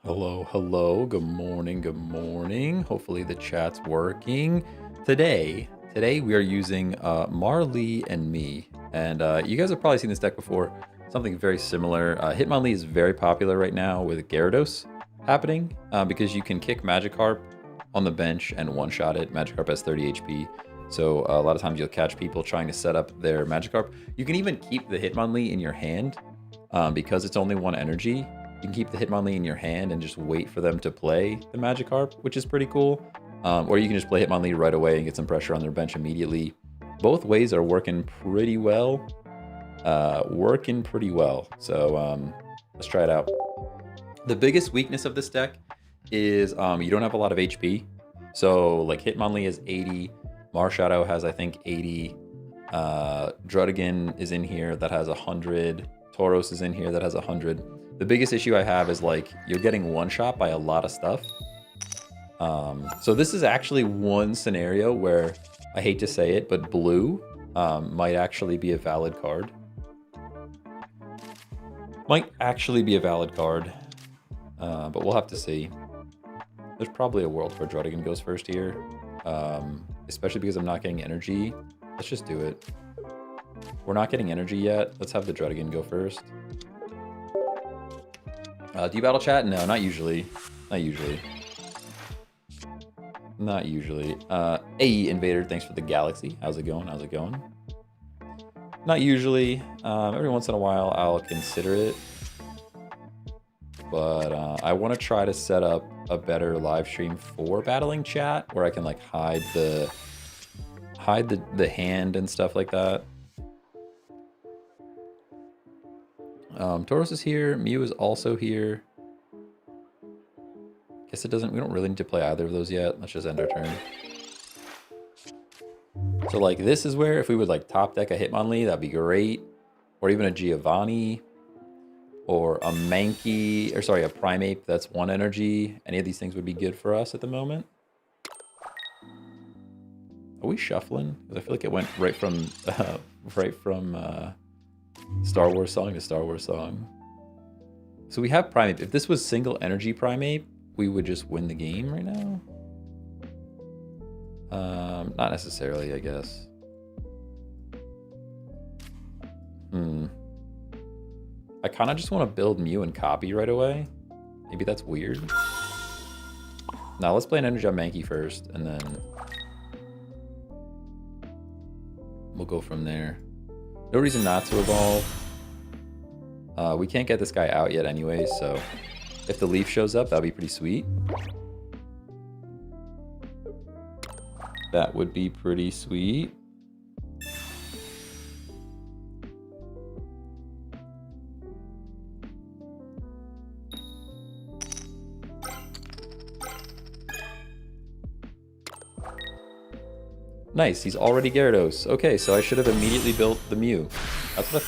Hello, hello. Good morning. Good morning. Hopefully the chat's working. Today we are using Marley and Me, and you guys have probably seen this deck before. Something very similar. Hitmonlee is very popular right now with Gyarados happening because you can kick Magikarp on the bench and one-shot it. Magikarp has 30 HP, so a lot of times you'll catch people trying to set up their Magikarp. You can even keep the Hitmonlee in your hand because it's only one energy. You can keep the Hitmonlee in your hand and just wait for them to play the Magikarp, which is pretty cool. Or you can just play Hitmonlee right away and get some pressure on their bench immediately. Both ways are working pretty well. So let's try it out. The biggest weakness of this deck is you don't have a lot of HP. So like Hitmonlee is 80, Marshadow has I think 80, Druddigan is in here that has 100, Tauros is in here that has 100. The biggest issue I have is like you're getting one shot by a lot of stuff. So this is actually one scenario where I hate to say it, but blue might actually be a valid card. But we'll have to see. There's probably a world where Druddigan goes first here, especially because I'm not getting energy. Let's just do it. We're not getting energy yet. Let's have the Druddigan go first. Do you battle chat? No, not usually. Not usually. Hey, Invader, thanks for the galaxy. How's it going? Not usually. Every once in a while, I'll consider it. But I want to try to set up a better live stream for battling chat where I can like hide the hand and stuff like that. Tauros is here. Mew is also here. Guess we don't really need to play either of those yet. Let's just end our turn. So like this is where if we would like top deck a Hitmonlee, that'd be great. Or even a Giovanni. Or a Mankey, or sorry, a Primeape that's one energy. Any of these things would be good for us at the moment. Are we shuffling? Because I feel like it went right from Star Wars song to Star Wars song. So we have Primeape. If this was single energy Primeape, we would just win the game right now. Not necessarily, I guess. I kind of just want to build Mew and copy right away. Maybe that's weird. Now let's play an energy on Mankey first, and then we'll go from there. No reason not to evolve. We can't get this guy out yet anyway, so if the leaf shows up, that'd be pretty sweet. That would be pretty sweet. Nice, he's already Gyarados. Okay, so I should have immediately built the Mew. That's what I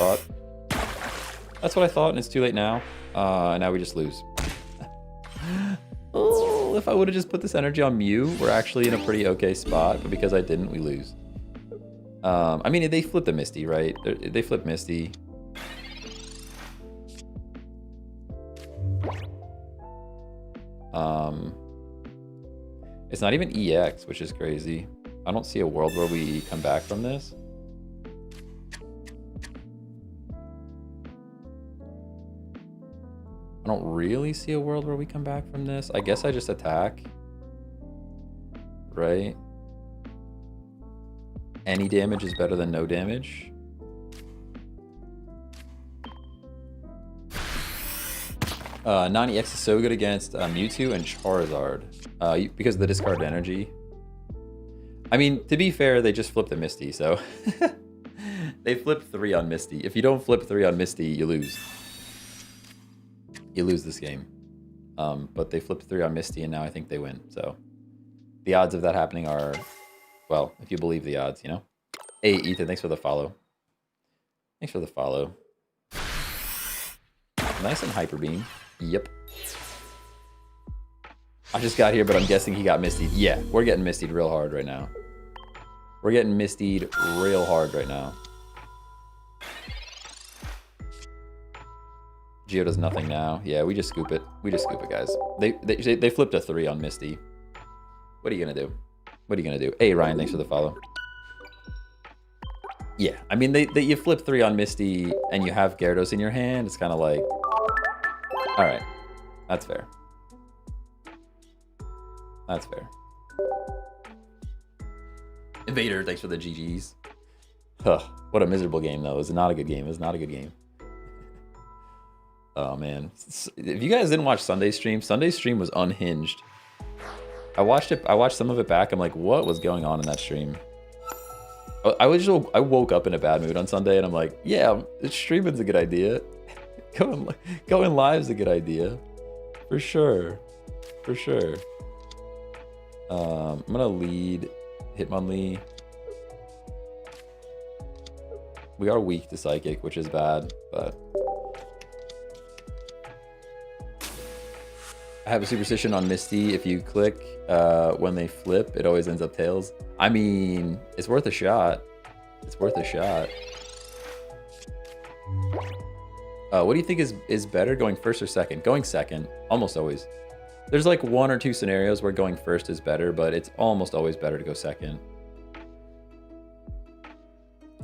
thought. And it's too late now. Now we just lose. Oh, if I would have just put this energy on Mew, we're actually in a pretty okay spot, but because I didn't, we lose. I mean, they flipped the Misty, right? They flipped Misty. It's not even EX, which is crazy. I don't see a world where we come back from this. I don't really see a world where we come back from this. I guess I just attack. Right? Any damage is better than no damage. Non-EX is so good against Mewtwo and Charizard because of the discard energy. I mean, to be fair, they just flipped the Misty, so they flipped 3 on Misty. If you don't flip 3 on Misty, you lose. You lose this game. But they flipped 3 on Misty, and now I think they win. So the odds of that happening are, well, if you believe the odds, you know? Hey, Ethan, thanks for the follow. Nice and Hyper Beam. Yep. I just got here, but I'm guessing he got Mistied. Yeah, we're getting Mistied real hard right now. Geo does nothing now. Yeah, we just scoop it. We just scoop it, guys. They flipped a 3 on Misty. What are you gonna do? What are you gonna do? Hey, Ryan, thanks for the follow. Yeah, I mean, you flip 3 on Misty and you have Gyarados in your hand. It's kind of like, all right, that's fair. That's fair. Invader, thanks for the GGs. Huh, what a miserable game, though. It was not a good game. It was not a good game. Oh, man. If you guys didn't watch Sunday's stream was unhinged. I watched some of it back. I'm like, what was going on in that stream? I woke up in a bad mood on Sunday, and I'm like, yeah, streaming's a good idea. Going live's a good idea. For sure. For sure. I'm going to lead Hitmonlee. We are weak to Psychic, which is bad, but... I have a superstition on Misty. If you click when they flip, it always ends up tails. I mean, it's worth a shot. It's worth a shot. What do you think is better, going first or second? Going second, almost always. There's like 1 or 2 scenarios where going first is better, but it's almost always better to go second.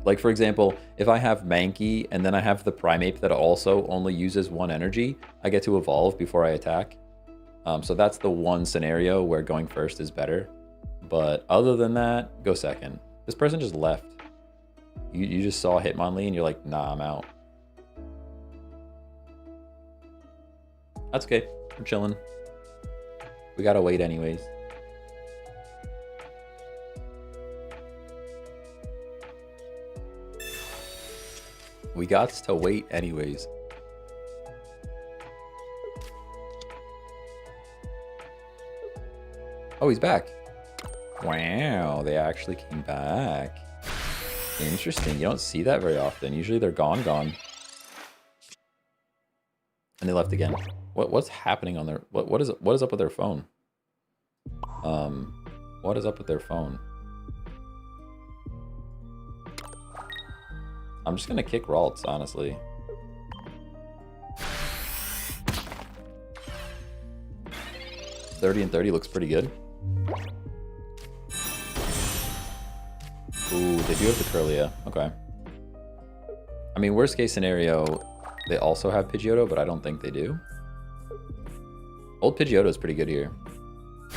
Like, for example, if I have Mankey and then I have the Primeape that also only uses 1 energy, I get to evolve before I attack. So that's the one scenario where going first is better. But other than that, go second. This person just left. You just saw Hitmonlee and you're like, nah, I'm out. That's okay. We're chilling. We gotta wait anyways. We got to wait anyways. Oh, he's back. Wow, they actually came back. Interesting. You don't see that very often. Usually they're gone. And they left again. What's happening on their... What is up with their phone? What is up with their phone? I'm just gonna kick Ralts, honestly. $30 and $30 looks pretty good. Ooh, they do have the Curlia. Okay. I mean, worst case scenario, they also have Pidgeotto, but I don't think they do. Old Pidgeotto is pretty good here.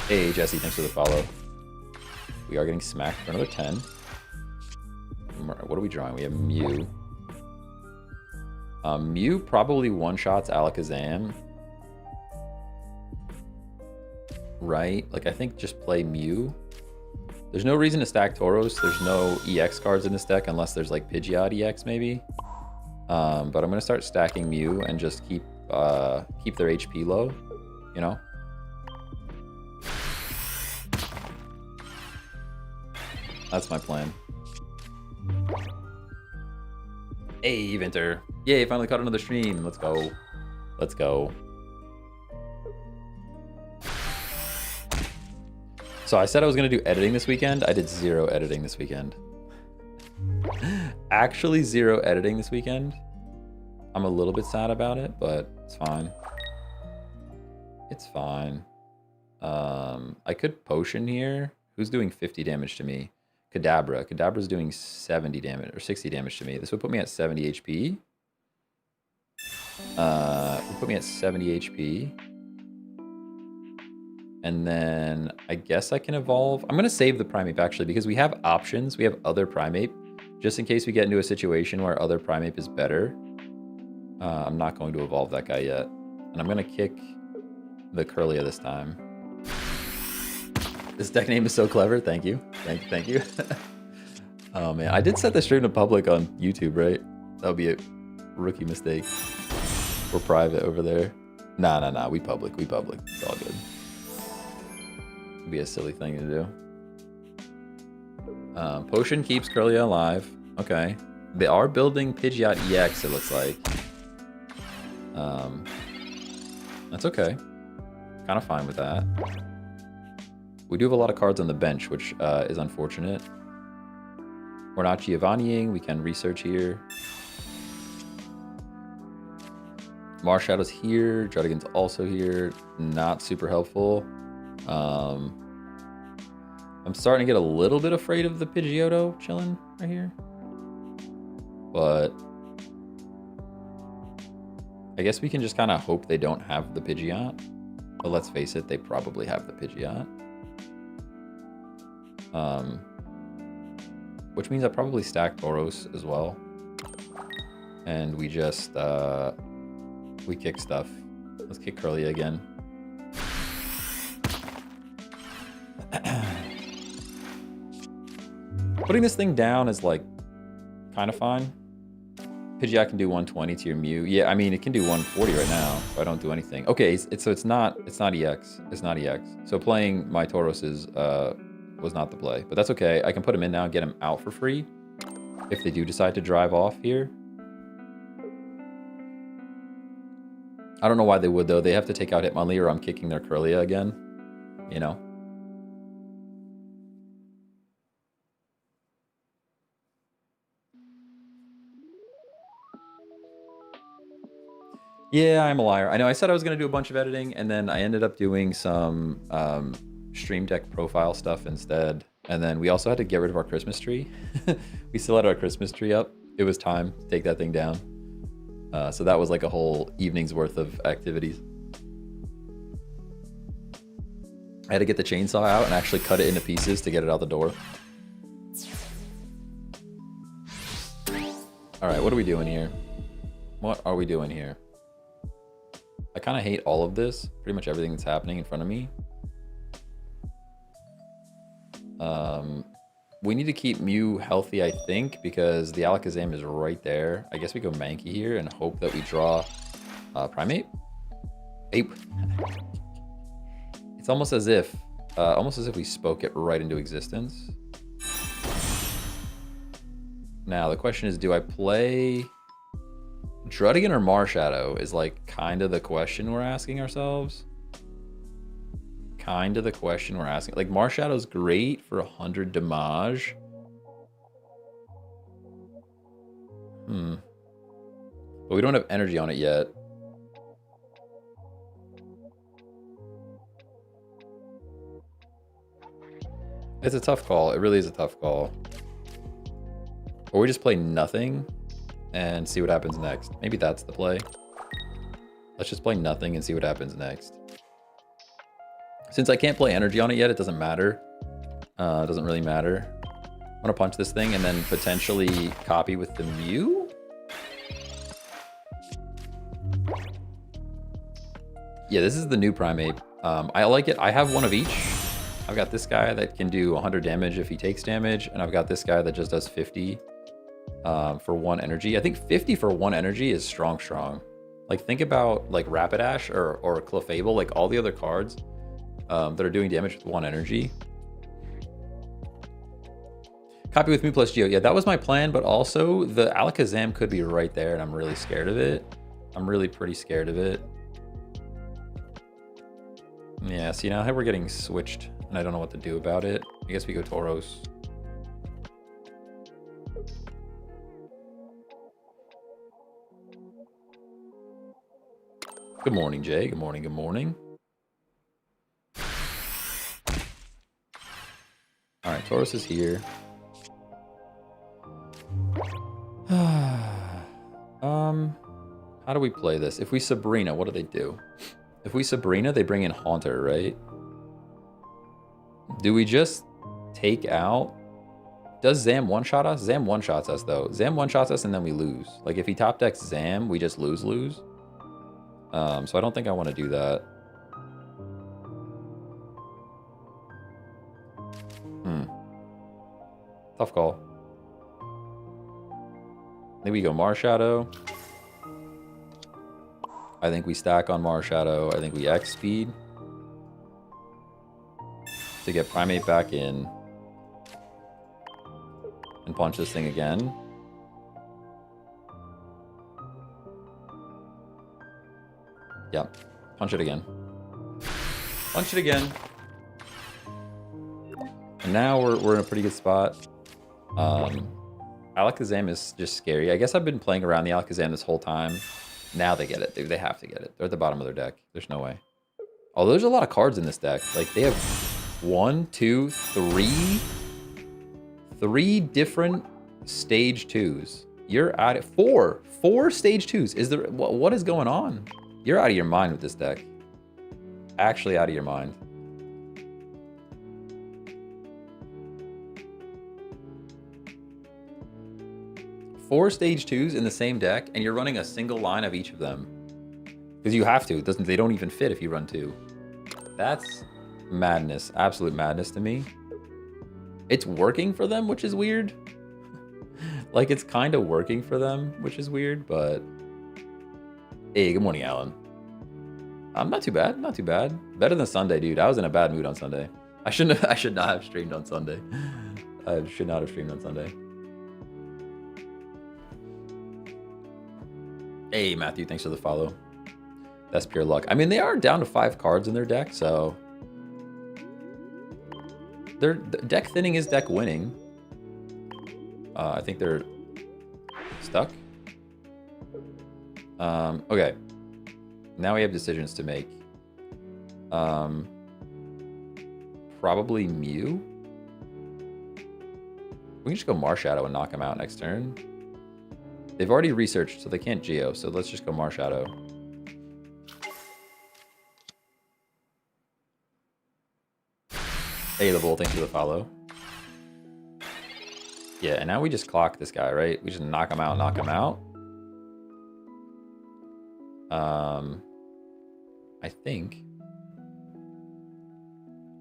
Hey, Jesse, thanks for the follow. We are getting smacked for another 10. What are we drawing? We have Mew. Mew probably one-shots Alakazam. Right? Like, I think just play Mew. There's no reason to stack Tauros. There's no EX cards in this deck unless there's like Pidgeot EX maybe. But I'm going to start stacking Mew and just keep their HP low, you know? That's my plan. Hey, Vinter. Yay, finally caught another stream. Let's go. Let's go. So I said I was going to do editing this weekend. I did 0 editing this weekend. Actually 0 editing this weekend. I'm a little bit sad about it, but it's fine. It's fine. I could potion here. Who's doing 50 damage to me? Kadabra. Kadabra's doing 70 damage or 60 damage to me. This would put me at 70 HP. Would put me at 70 HP. And then I guess I can evolve. I'm going to save the Primeape actually because we have options. We have other Primeape just in case we get into a situation where other Primeape is better. I'm not going to evolve that guy yet. And I'm going to kick the Curlia this time. This deck name is so clever. Thank you. Thank you. Oh man, I did set the stream to public on YouTube, right? That would be a rookie mistake. We're private over there. Nah. We public. It's all good. It'd be a silly thing to do. Potion keeps Curlia alive. Okay. They are building Pidgeot EX, it looks like. That's okay. Kind of fine with that. We do have a lot of cards on the bench, which is unfortunate. We're not Giovanniing. We can research here. Marshadow's here. Judigan's also here. Not super helpful. I'm starting to get a little bit afraid of the Pidgeotto chilling right here. But I guess we can just kind of hope they don't have the Pidgeot. But let's face it, they probably have the Pidgeot. Which means I probably stack Tauros as well. And we just, we kick stuff. Let's kick Curlia again. Putting this thing down is like kind of fine. Pidgeot can do 120 to your Mew. Yeah, I mean it can do 140 right now if I don't do anything. Okay, so it's not EX. It's not EX. So playing my Tauros was not the play, but that's okay. I can put him in now and get him out for free if they do decide to drive off here. I don't know why they would though. They have to take out Hitmonlee or I'm kicking their Curlia again, you know. Yeah, I'm a liar. I know I said I was going to do a bunch of editing, and then I ended up doing some Stream Deck profile stuff instead. And then we also had to get rid of our Christmas tree. We still had our Christmas tree up. It was time to take that thing down. So that was like a whole evening's worth of activities. I had to get the chainsaw out and actually cut it into pieces to get it out the door. All right, what are we doing here? What are we doing here? I kind of hate all of this, pretty much everything that's happening in front of me. We need to keep Mew healthy, I think, because the Alakazam is right there. I guess we go Mankey here and hope that we draw Primate. Ape. It's almost as if we spoke it right into existence. Now the question is, do I play Drudigan or Marshadow is like kind of the question we're asking ourselves. Kind of the question we're asking. Like Marshadow's great for 100 damage. But we don't have energy on it yet. It's a tough call. It really is a tough call. Or we just play nothing and see what happens next. Maybe that's the play. Let's just play nothing and see what happens next. Since I can't play energy on it yet, it doesn't matter. It doesn't really matter. I'm gonna punch this thing and then potentially copy with the Mew. Yeah, this is the new Primate. I like it. I have one of each. I've got this guy that can do 100 damage if he takes damage, and I've got this guy that just does 50 for 1 energy. I think 50 for 1 energy is strong. Like think about like Rapidash or Clefable, like all the other cards that are doing damage with 1 energy. Copy with Mew plus Geo. Yeah, that was my plan, but also the Alakazam could be right there, and I'm really scared of it. I'm really pretty scared of it. Yeah, see now we're getting switched, and I don't know what to do about it. I guess we go Tauros. Good morning, Jay. Good morning, good morning. All right, Tauros is here. How do we play this? If we Sabrina, what do they do? If we Sabrina, they bring in Haunter, right? Do we just take out... Does Zam one-shot us? Zam one-shots us, though. Zam one-shots us, and then we lose. Like, if he top decks Zam, we just lose. So I don't think I want to do that. Tough call. Maybe we go Marshadow. I think we stack on Marshadow. I think we X speed to get Primate back in and punch this thing again. Yep, punch it again. Punch it again. And now we're in a pretty good spot. Alakazam is just scary. I guess I've been playing around the Alakazam this whole time. Now they get it. They have to get it. They're at the bottom of their deck. There's no way. Although there's a lot of cards in this deck. Like they have 1, 2, 3. 3 different stage 2s. You're at it. 4 stage 2s. Is there what is going on? You're out of your mind with this deck. Actually out of your mind. Four stage 2s in the same deck, and you're running a single line of each of them. Because you have to. They don't even fit if you run 2. That's madness. Absolute madness to me. It's working for them, which is weird. Like, it's kind of working for them, which is weird, but... Hey, good morning, Alan. Not too bad. Not too bad. Better than Sunday, dude. I was in a bad mood on Sunday. I should not have streamed on Sunday. I should not have streamed on Sunday. Hey, Matthew, thanks for the follow. That's pure luck. I mean, they are down to 5 cards in their deck, so... Their deck thinning is deck winning. I think they're stuck. Okay. Now we have decisions to make. Probably Mew. We can just go Marshadow and knock him out next turn. They've already researched, so they can't Geo, so let's just go Marshadow. Hey, the Bull, thanks for the follow. Yeah, and now we just clock this guy, right? We just knock him out, knock him out. I think.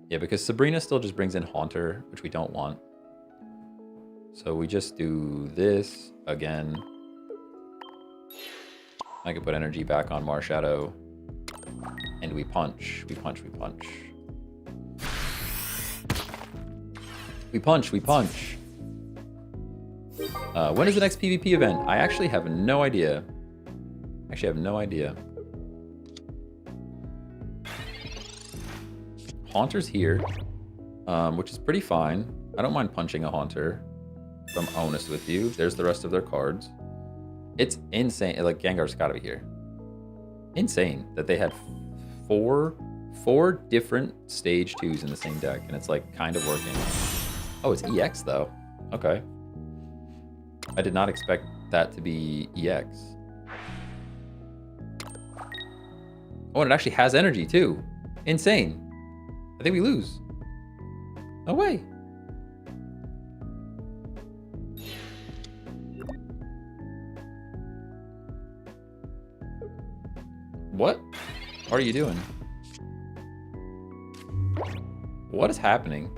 Yeah, because Sabrina still just brings in Haunter, which we don't want. So we just do this again. I can put energy back on Marshadow. And we punch. We punch, we punch. We punch, we punch. When is the next PvP event? I actually have no idea. Actually, I have no idea. Haunter's here, which is pretty fine. I don't mind punching a Haunter, if I'm honest with you. There's the rest of their cards. It's insane. Like, Gengar's got to be here. Insane that they had four different stage 2s in the same deck, and it's like kind of working. Oh, it's EX though. Okay. I did not expect that to be EX. Oh, and it actually has energy too. Insane. I think we lose. No way. What are you doing? What is happening?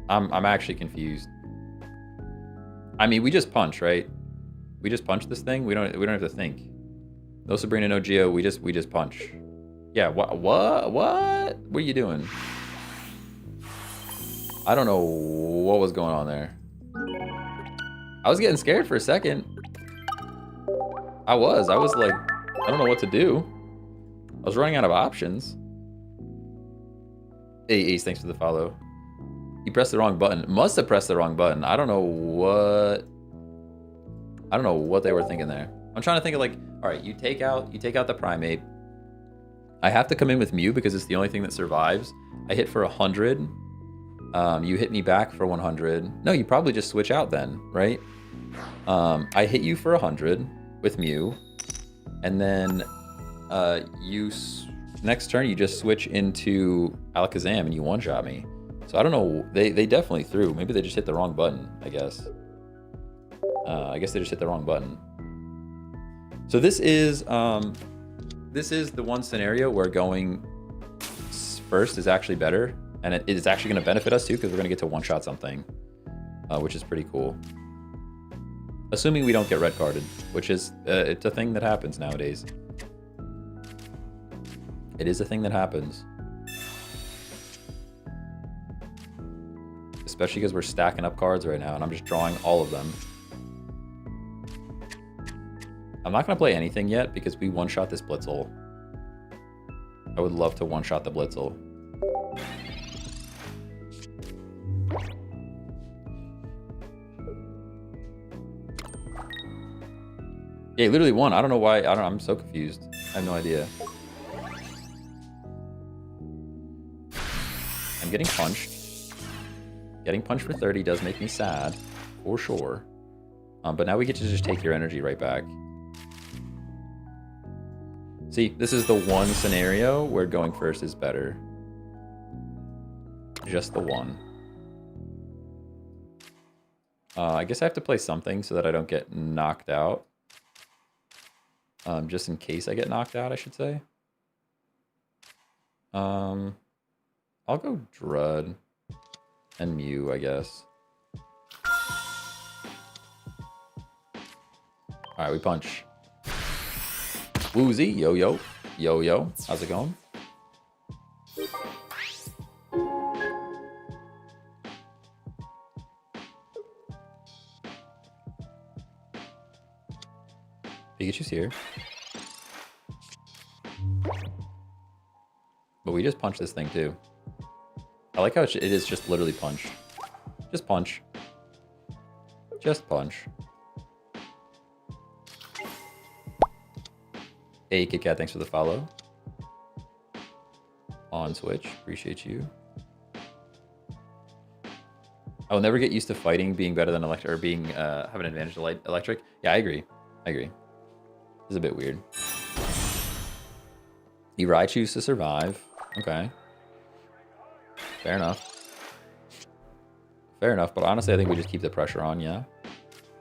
I'm actually confused. I mean, we just punch, right? We just punch this thing. We don't have to think. No Sabrina, no Geo. We just punch. Yeah. What are you doing? I don't know what was going on there. I was getting scared for a second. I was like, I don't know what to do. I was running out of options. Hey, Ace, thanks for the follow. You pressed the wrong button. Must have pressed the wrong button. I don't know what they were thinking there. I'm trying to think of, like, all right, you take out the Primate. I have to come in with Mew because it's the only thing that survives. I hit for 100. You hit me back for 100. No, you probably just switch out then, right? I hit you for 100 with Mew, and then next turn you just switch into Alakazam and you one-shot me. So I don't know. They definitely threw. Maybe they just hit the wrong button, I guess. I guess they just hit the wrong button. So this is the one scenario where going first is actually better, and it is actually going to benefit us too, because we're going to get to one-shot something, which is pretty cool. Assuming we don't get red carded, which is it's a thing that happens nowadays. It is a thing that happens. Especially because we're stacking up cards right now, and I'm just drawing all of them. I'm not going to play anything yet, because we one-shot this Blitzel. I would love to one-shot the Blitzel. Yeah, he literally won. I don't know why. I'm so confused. I have no idea. I'm getting punched. Getting punched for 30 does make me sad, for sure. But now we get to just take your energy right back. See, this is the one scenario where going first is better. Just the one. I guess I have to play something so that I don't get knocked out. Just in case I get knocked out, I should say. I'll go Drud and Mew, I guess. Alright, we punch. Woozy, yo-yo, yo-yo. How's it going? Pikachu's here. But we just punch this thing too. I like how it is just literally punch. Just punch. Just punch. Hey, Kit Kat, thanks for the follow. On Switch, appreciate you. I will never get used to fighting being better than electric, or being have an advantage to electric. Yeah, I agree. I agree. It's a bit weird. Eri choose to survive. Okay. Fair enough. Fair enough, but honestly, I think we just keep the pressure on, yeah.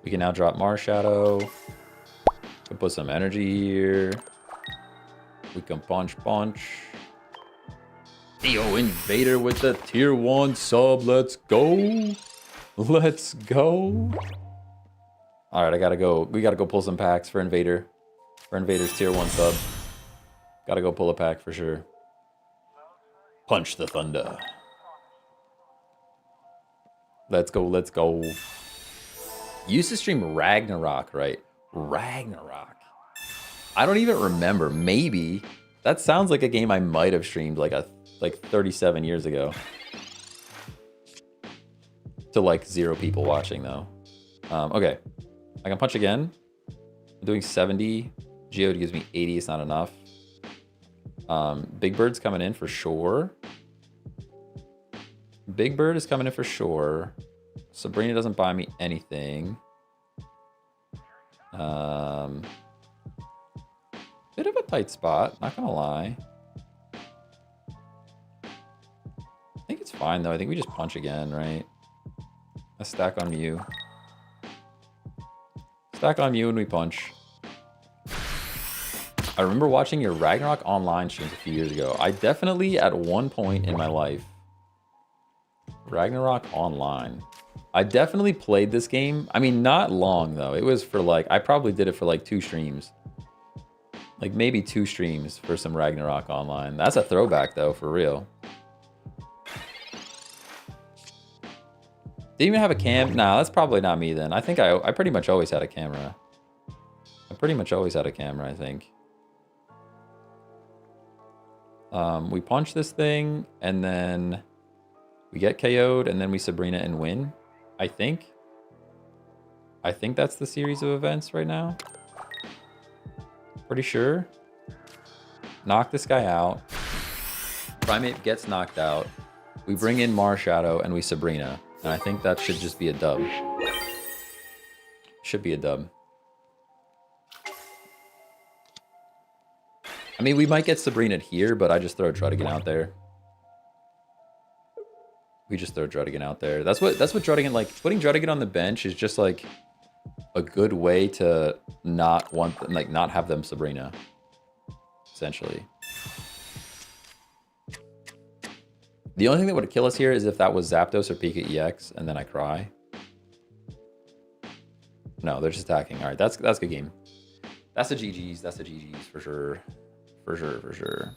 We can now drop Marshadow. We can put some energy here. We can punch. Yo, Invader with the tier 1 sub. Let's go. Let's go. All right, I gotta go. We gotta go pull some packs for Invader. For Invader's tier 1 sub. Gotta go pull a pack for sure. Punch the thunder. Let's go, let's go. Used to stream Ragnarok, right? Ragnarok. I don't even remember. Maybe. That sounds like a game I might have streamed like 37 years ago. To like 0 people watching though. Okay. I can punch again. I'm doing 70. Geode gives me 80. It's not enough. Big Bird's coming in for sure. Big Bird is coming in for sure. Sabrina doesn't buy me anything. Bit of a tight spot, not gonna lie. I think it's fine though. I think we just punch again, right? A stack on Mew. Stack on Mew and we punch. I remember watching your Ragnarok online streams a few years ago. I definitely, at one point in my life, Ragnarok online. I definitely played this game. I mean, not long though. It was for like, I probably did it for like 2 streams. Like maybe 2 streams for some Ragnarok online. That's a throwback though, for real. Didn't even have a cam? Nah, that's probably not me then. I think I pretty much always had a camera. I pretty much always had a camera, I think. We punch this thing, and then we get KO'd, and then we Sabrina and win, I think. I think that's the series of events right now. Pretty sure. Knock this guy out. Primate gets knocked out. We bring in Marshadow, and we Sabrina. And I think that should just be a dub. Should be a dub. I mean, we might get Sabrina here, but I just throw Druddigan out there. We just throw Druddigan out there. That's what Druddigan, like, putting Druddigan on the bench is just like a good way to not want, like, not have them Sabrina, essentially. The only thing that would kill us here is if that was Zapdos or Pika EX, and then I cry. No, they're just attacking. All right, that's a good game. That's a GG's. That's a GG's for sure. For sure, for sure.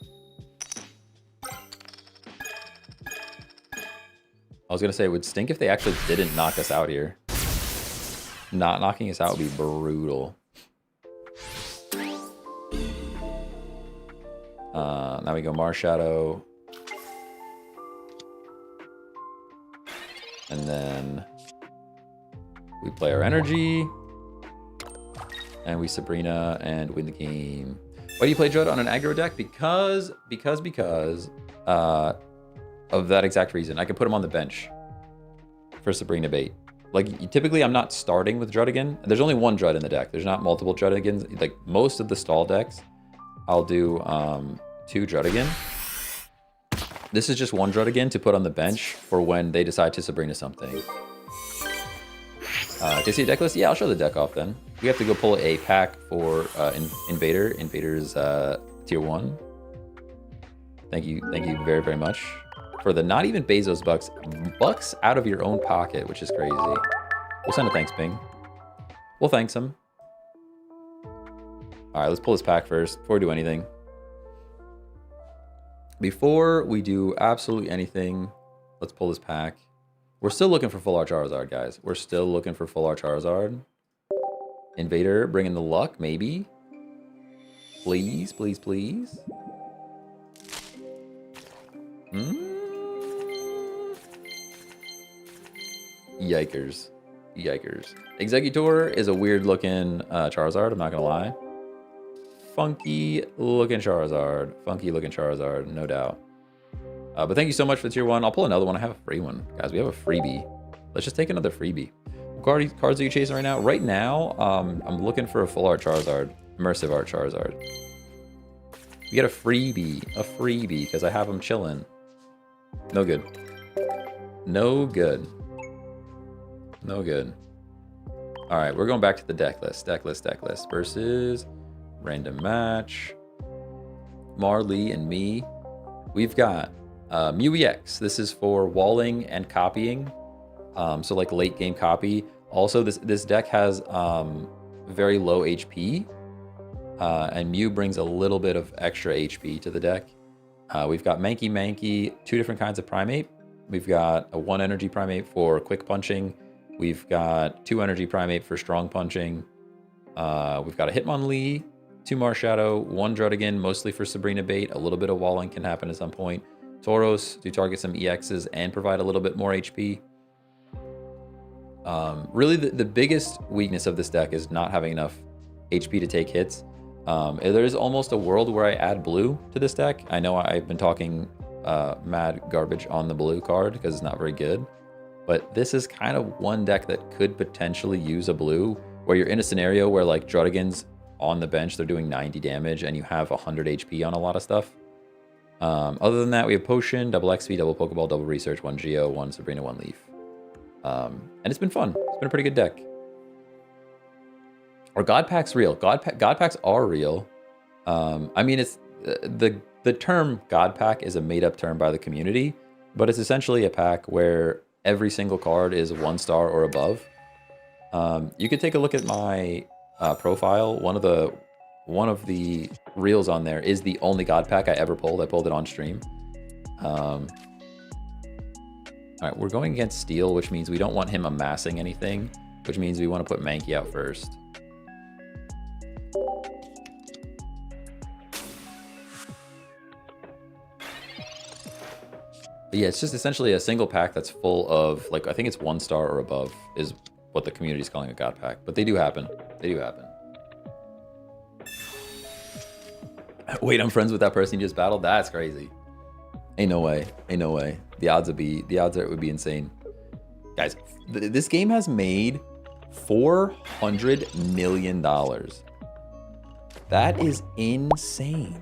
I was gonna say it would stink if they actually didn't knock us out here. Not knocking us out would be brutal. Now we go Marshadow. And then we play our energy. And we Sabrina and win the game. Why do you play Judd on an aggro deck? Because of that exact reason. I can put him on the bench for Sabrina bait. Like, typically I'm not starting with Drudigan. There's only one Drud in the deck. There's not multiple Drudigans. Like, most of the stall decks, I'll do 2 Drudigan. This is just 1 Drudigan to put on the bench for when they decide to Sabrina something. Do you see a deck list? Yeah, I'll show the deck off then. We have to go pull a pack for Invader. Invader's tier 1. Thank you very, very much. For the not even Bezos bucks out of your own pocket, which is crazy. We'll send a thanks ping. We'll thanks him. All right, let's pull this pack first before we do anything. Before we do absolutely anything, let's pull this pack. We're still looking for full art Charizard, guys. We're still looking for full art Charizard. Invader, bringing the luck, maybe. Please, please, please. Yikers. Yikers. Executor is a weird looking Charizard, I'm not gonna lie. Funky looking Charizard. Funky looking Charizard, no doubt. But thank you so much for the tier 1. I'll pull another one. I have a free one. Guys, we have a freebie. Let's just take another freebie. What cards are you chasing right now? Right now, I'm looking for a full art Charizard. Immersive art Charizard. You get a freebie. A freebie, because I have them chilling. No good. No good. No good. All right, we're going back to the deck list. Deck list versus random match. Marley and me. We've got Mew EX. This is for walling and copying. So like late game copy. Also, this deck has very low HP. And Mew brings a little bit of extra HP to the deck. We've got Mankey, 2 different kinds of Primate. We've got a 1 energy Primate for quick punching. We've got 2 energy Primate for strong punching. We've got a Hitmonlee, 2 Marshadow, 1 Drudigan, mostly for Sabrina bait. A little bit of walling can happen at some point. Tauros to target some EXs and provide a little bit more HP. Really, the biggest weakness of this deck is not having enough HP to take hits. There is almost a world where I add blue to this deck. I know I've been talking mad garbage on the blue card because it's not very good. But this is kind of one deck that could potentially use a blue, where you're in a scenario where like Drudigan's on the bench, they're doing 90 damage, and you have 100 HP on a lot of stuff. Other than that, we have Potion, double XP, double Pokeball, double Research, 1 Geo, 1 Sabrina, 1 Leaf. And it's been fun. It's been a pretty good deck. Are God Packs real? God Packs are real. I mean, it's the term God Pack is a made-up term by the community, but it's essentially a pack where every single card is 1 star or above. You could take a look at my profile. One of the reels on there is the only God Pack I ever pulled. I pulled it on stream. All right, we're going against Steel, which means we don't want him amassing anything, which means we want to put Mankey out first. But yeah, it's just essentially a single pack that's full of, like, I think it's 1 star or above is what the community is calling a God Pack. But they do happen. They do happen. Wait, I'm friends with that person you just battled? That's crazy. Ain't no way. Ain't no way. The odds would be insane. Guys, this game has made $400 million. That is insane.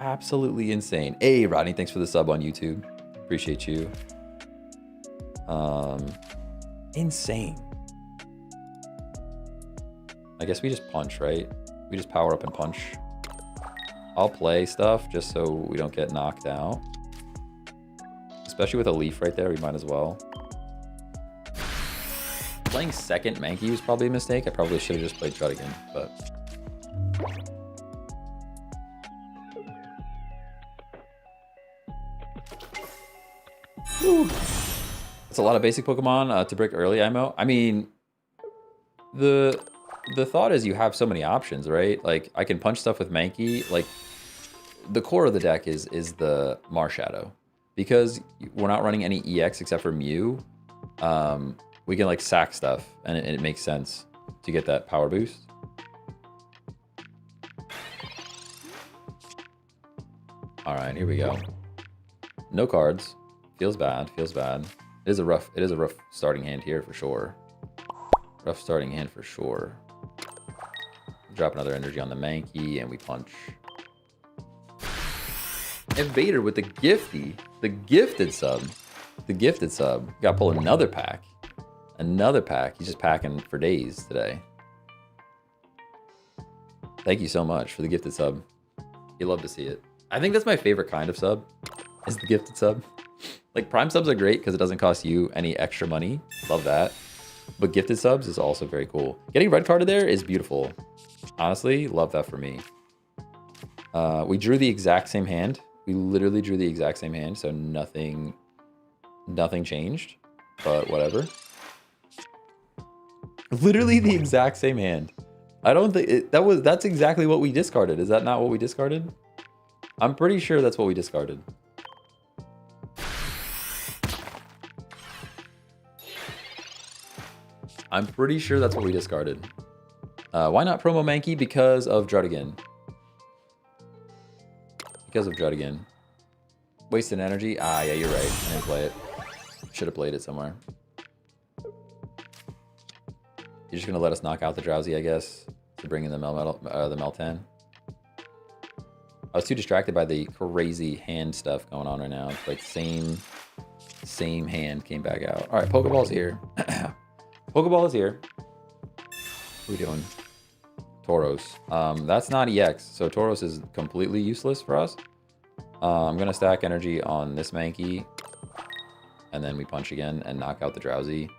Absolutely insane. Hey, Rodney, thanks for the sub on YouTube. Appreciate you. Insane. I guess we just punch, right? We just power up and punch. I'll play stuff just so we don't get knocked out. Especially with a leaf right there, we might as well. Playing second Mankey was probably a mistake. I probably should have just played Drudigan, but... It's a lot of basic Pokemon to break early IMO. I mean, the thought is you have so many options, right? Like, I can punch stuff with Mankey. Like, the core of the deck is the Marshadow. Because we're not running any EX except for Mew, we can, like, sack stuff, and it makes sense to get that power boost. All right, here we go. No cards. Feels bad. Feels bad. It is a rough starting hand here for sure. Rough starting hand for sure. Drop another energy on the Mankey, and we punch. Invader with the gifted sub. The gifted sub. Gotta pull another pack. Another pack. He's just packing for days today. Thank you so much for the gifted sub. You love to see it. I think that's my favorite kind of sub, is the gifted sub. Like, Prime subs are great because it doesn't cost you any extra money. Love that. But gifted subs is also very cool. Getting red carded there is beautiful. Honestly, love that for me. We drew the exact same hand. We literally drew the exact same hand, so nothing changed, but whatever. Literally the exact same hand. I don't think that's exactly what we discarded. Is that not what we discarded? I'm pretty sure that's what we discarded. I'm pretty sure that's what we discarded. Why not promo Mankey? Because of Drudigan. Because of Drudigan. Wasted energy? Ah, yeah, you're right. I didn't play it. Should have played it somewhere. You're just gonna let us knock out the Drowsy, I guess, to bring in the Meltan. I was too distracted by the crazy hand stuff going on right now. It's like same hand came back out. All right, Pokeball's here. Pokeball is here. What are we doing? Tauros. That's not EX, so Tauros is completely useless for us. I'm gonna stack energy on this Mankey, and then we punch again and knock out the Drowsy.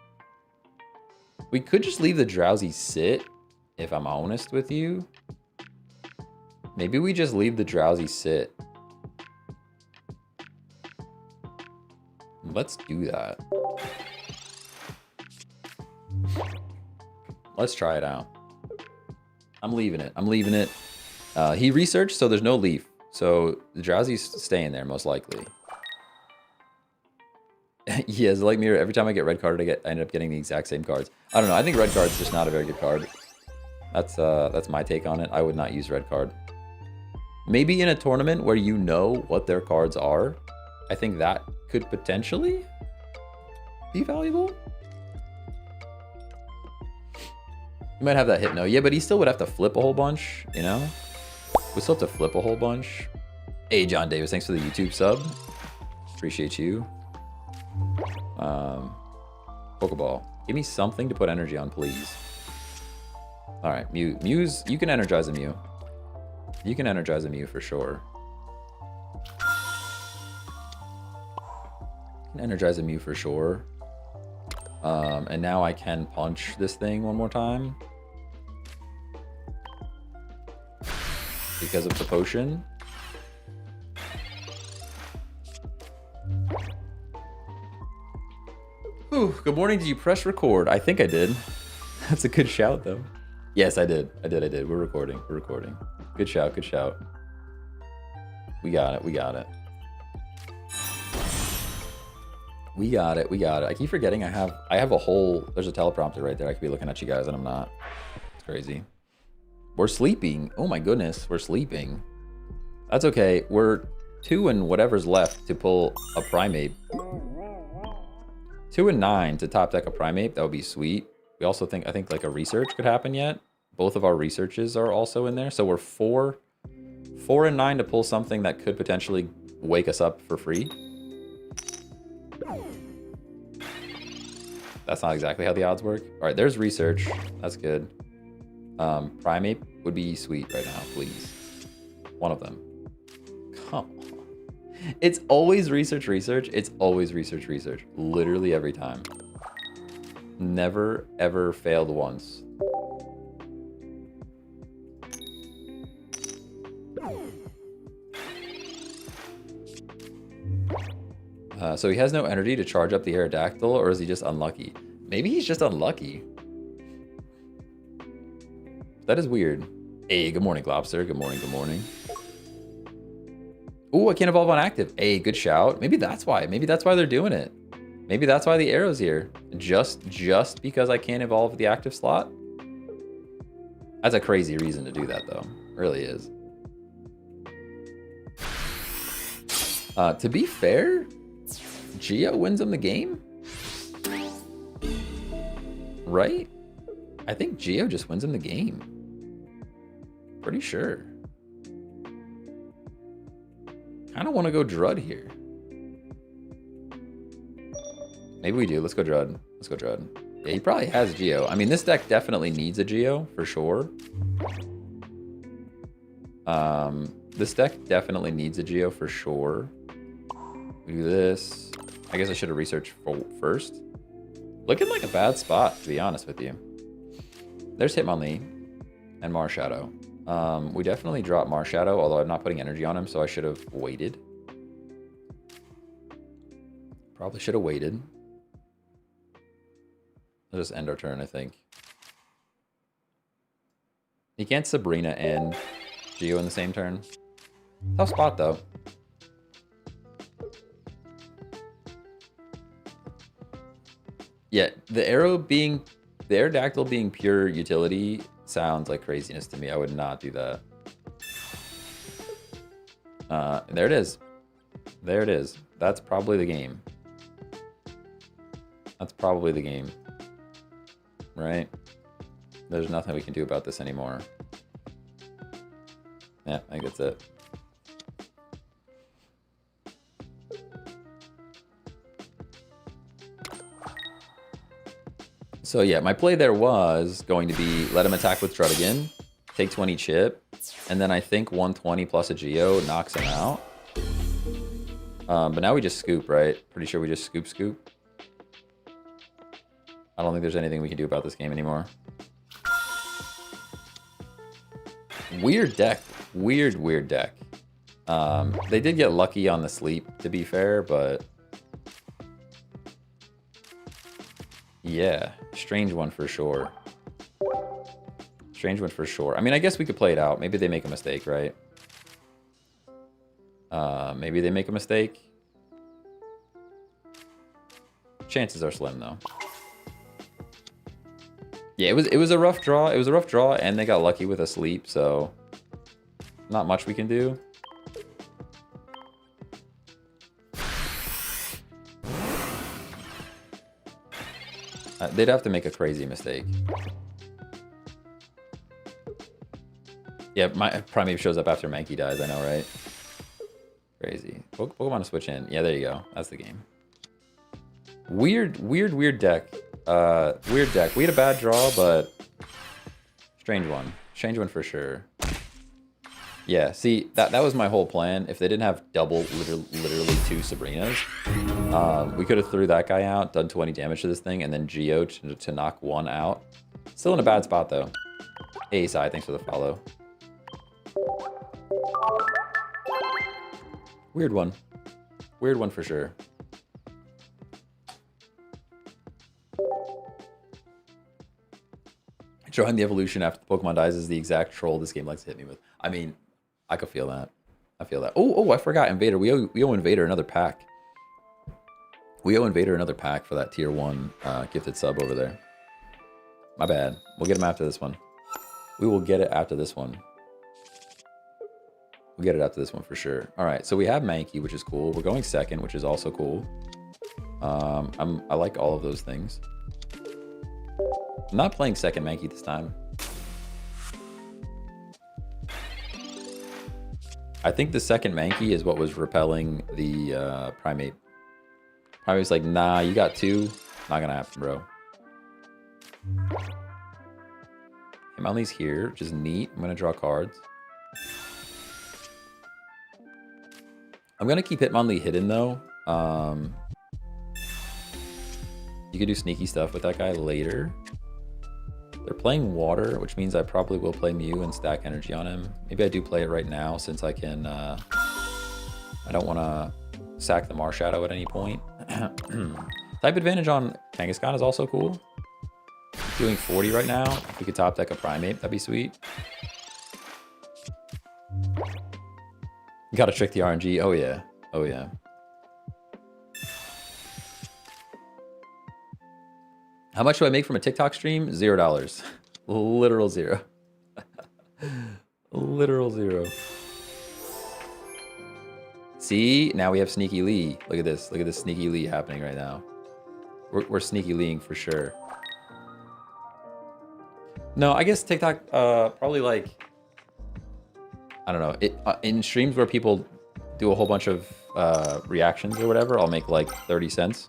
We could just leave the Drowsy sit, if I'm honest with you. Maybe we just leave the Drowsy sit. Let's do that. Let's try it out. I'm leaving it. I'm leaving it. He researched, so there's no leaf. So the Drowsy's staying there, most likely. Yes, like Mirror, every time I get red carded, I end up getting the exact same cards. I don't know. I think red card's just not a very good card. That's my take on it. I would not use red card. Maybe in a tournament where you know what their cards are, I think that could potentially be valuable. You might have that Hypno. Yeah, but he still would have to flip a whole bunch, you know? We still have to flip a whole bunch. Hey, John Davis, thanks for the YouTube sub. Appreciate you. Pokeball. Give me something to put energy on, please. All right, Mew. Mew's, you can energize a Mew. You can energize a Mew for sure. You can energize a Mew for sure. And now I can punch this thing one more time. Because of the potion. Ooh, good morning. Did you press record? I think I did. That's a good shout, though. Yes, I did. I did. We're recording. We're recording. Good shout. Good shout. We got it. We got it. We got it. We got it. I keep forgetting I have a whole... There's a teleprompter right there. I could be looking at you guys, and I'm not. It's crazy. We're sleeping. Oh, my goodness. We're sleeping. That's okay. We're 2 and whatever's left to pull a Primate. 2 and 9 to top deck a Primate. That would be sweet. We also think, I think like a research could happen yet. Both of our researches are also in there. So we're 4 and 9 to pull something that could potentially wake us up for free. That's not exactly how the odds work. All right, there's research. That's good. Primate would be sweet right now, please. One of them. Come on. It's always research. It's always research. Literally every time. Never, ever failed once. So he has no energy to charge up the Aerodactyl, or is he just unlucky? Maybe he's just unlucky. That is weird. Hey, good morning, Globster. Good morning, good morning. Ooh, I can't evolve on active. Hey, good shout. Maybe that's why. Maybe that's why they're doing it. Maybe that's why the arrow's here. Just because I can't evolve the active slot? That's a crazy reason to do that, though. It really is. To be fair, Geo wins him the game. Right? I think Geo just wins him the game. Pretty sure. I don't want to go Drud here. Maybe we do. Let's go Drud. Let's go Drud. Yeah, he probably has Geo. I mean, this deck definitely needs a Geo, for sure. This deck definitely needs a Geo, for sure. We do this. I guess I should have researched first. Looking like a bad spot, to be honest with you. There's Hitmonlee and Marshadow. We definitely dropped Marshadow, although I'm not putting energy on him, so I should have waited. Probably should have waited. Let's just end our turn, I think. He can't Sabrina and Geo in the same turn. Tough spot, though. Yeah, the Aerodactyl being pure utility sounds like craziness to me. I would not do that. There it is. There it is. That's probably the game. That's probably the game. Right? There's nothing we can do about this anymore. Yeah, I think that's it. So yeah, my play there was going to be let him attack with Drud again, take 20 chip, and then I think 120 plus a Geo knocks him out. But now we just scoop, right? Pretty sure we just scoop. I don't think there's anything we can do about this game anymore. Weird deck. Weird deck. They did get lucky on the sleep, to be fair, but... yeah, strange one for sure. Strange one for sure. I mean, I guess we could play it out. Maybe they make a mistake, right? Maybe they make a mistake. Chances are slim, though. Yeah, it was a rough draw. It was a rough draw, and they got lucky with a sleep, so not much we can do. They'd have to make a crazy mistake. Yeah, my Primeape shows up after Mankey dies, I know, right? Crazy. Pokemon to switch in. Yeah, there you go. That's the game. Weird deck. Weird deck. We had a bad draw, but strange one. Strange one for sure. Yeah, see, that was my whole plan. If they didn't have double, literally 2 Sabrinas, we could have threw that guy out, done 20 damage to this thing, and then Geo to knock 1 out. Still in a bad spot, though. Hey, Sai, thanks for the follow. Weird one. Weird one for sure. Drawing the evolution after the Pokemon dies is the exact troll this game likes to hit me with. I mean, I could feel that. I feel that. Oh, I forgot Invader. We owe Invader another pack. We owe Invader another pack for that tier 1 gifted sub over there. My bad. We'll get him after this one. We will get it after this one. We'll get it after this one for sure. All right, so we have Mankey, which is cool. We're going second, which is also cool. I like all of those things. I'm not playing second Mankey this time. I think the second Mankey is what was repelling the Primeape. Primeape's like, nah, you got 2. Not gonna happen, bro. Hitmonlee's here, which is neat. I'm gonna draw cards. I'm gonna keep Hitmonlee hidden though. You could do sneaky stuff with that guy later. They're playing water, which means I probably will play Mew and stack energy on him. Maybe I do play it right now since I can... I don't want to sack the Marshadow at any point. Type advantage on Kangaskhan is also cool. Doing 40 right now. If we could top deck a Primeape, that'd be sweet. Gotta trick the RNG. Oh yeah. Oh yeah. How much do I make from a TikTok stream? $0. Literal 0. Literal 0. See, now we have Sneaky Lee. Look at this. Look at this Sneaky Lee happening right now. We're Sneaky Leeing for sure. No, I guess TikTok, probably like, I don't know. In streams where people do a whole bunch of reactions or whatever, I'll make like 30 cents.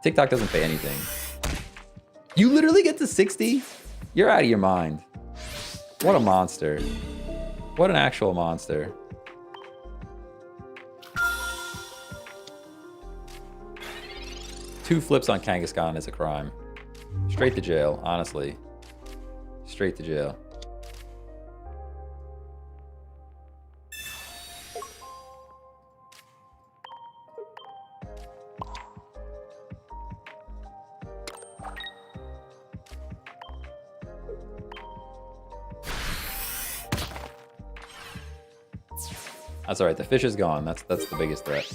TikTok doesn't pay anything. You literally get to 60? You're out of your mind. What a monster. What an actual monster. Two flips on Kangaskhan is a crime. Straight to jail, honestly. Straight to jail. That's all right. The fish is gone. That's the biggest threat.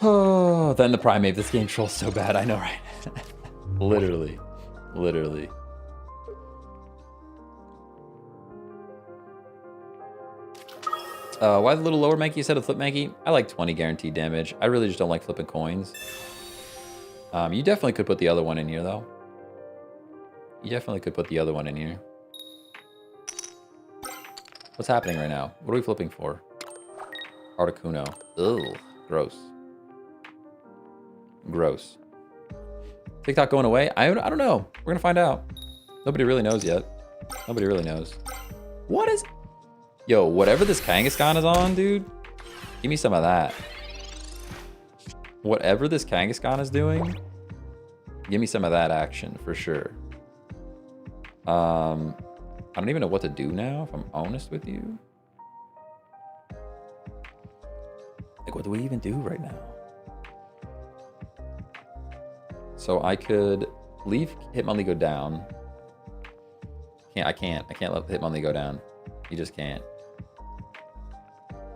Oh, then the primate. This game trolls so bad. I know, right? Literally. Literally. Why the little lower Mankey instead of flip Mankey? I like 20 guaranteed damage. I really just don't like flipping coins. You definitely could put the other one in here, though. You definitely could put the other one in here. What's happening right now? What are we flipping for? Articuno. Ugh. Gross. Gross. TikTok going away? I don't know. We're going to find out. Nobody really knows yet. Nobody really knows. What is... Yo, whatever this Kangaskhan is on, dude, give me some of that. Whatever this Kangaskhan is doing, give me some of that action for sure. I don't even know what to do now, if I'm honest with you. Like, what do we even do right now? So I could leave Hitmonlee go down. I can't let Hitmonlee go down. You just can't.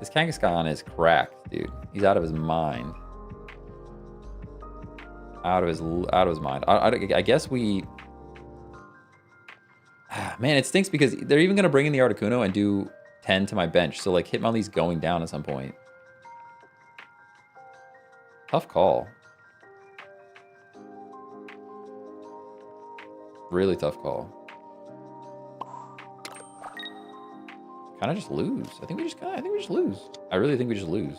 This Kangaskhan is cracked, dude. He's out of his mind. Out of his mind. I guess we... Man, it stinks because they're even going to bring in the Articuno and do 10 to my bench. So, like, Hitmonlee's going down at some point. Tough call. Really tough call. Kind of just lose. I think we just lose. I really think we just lose.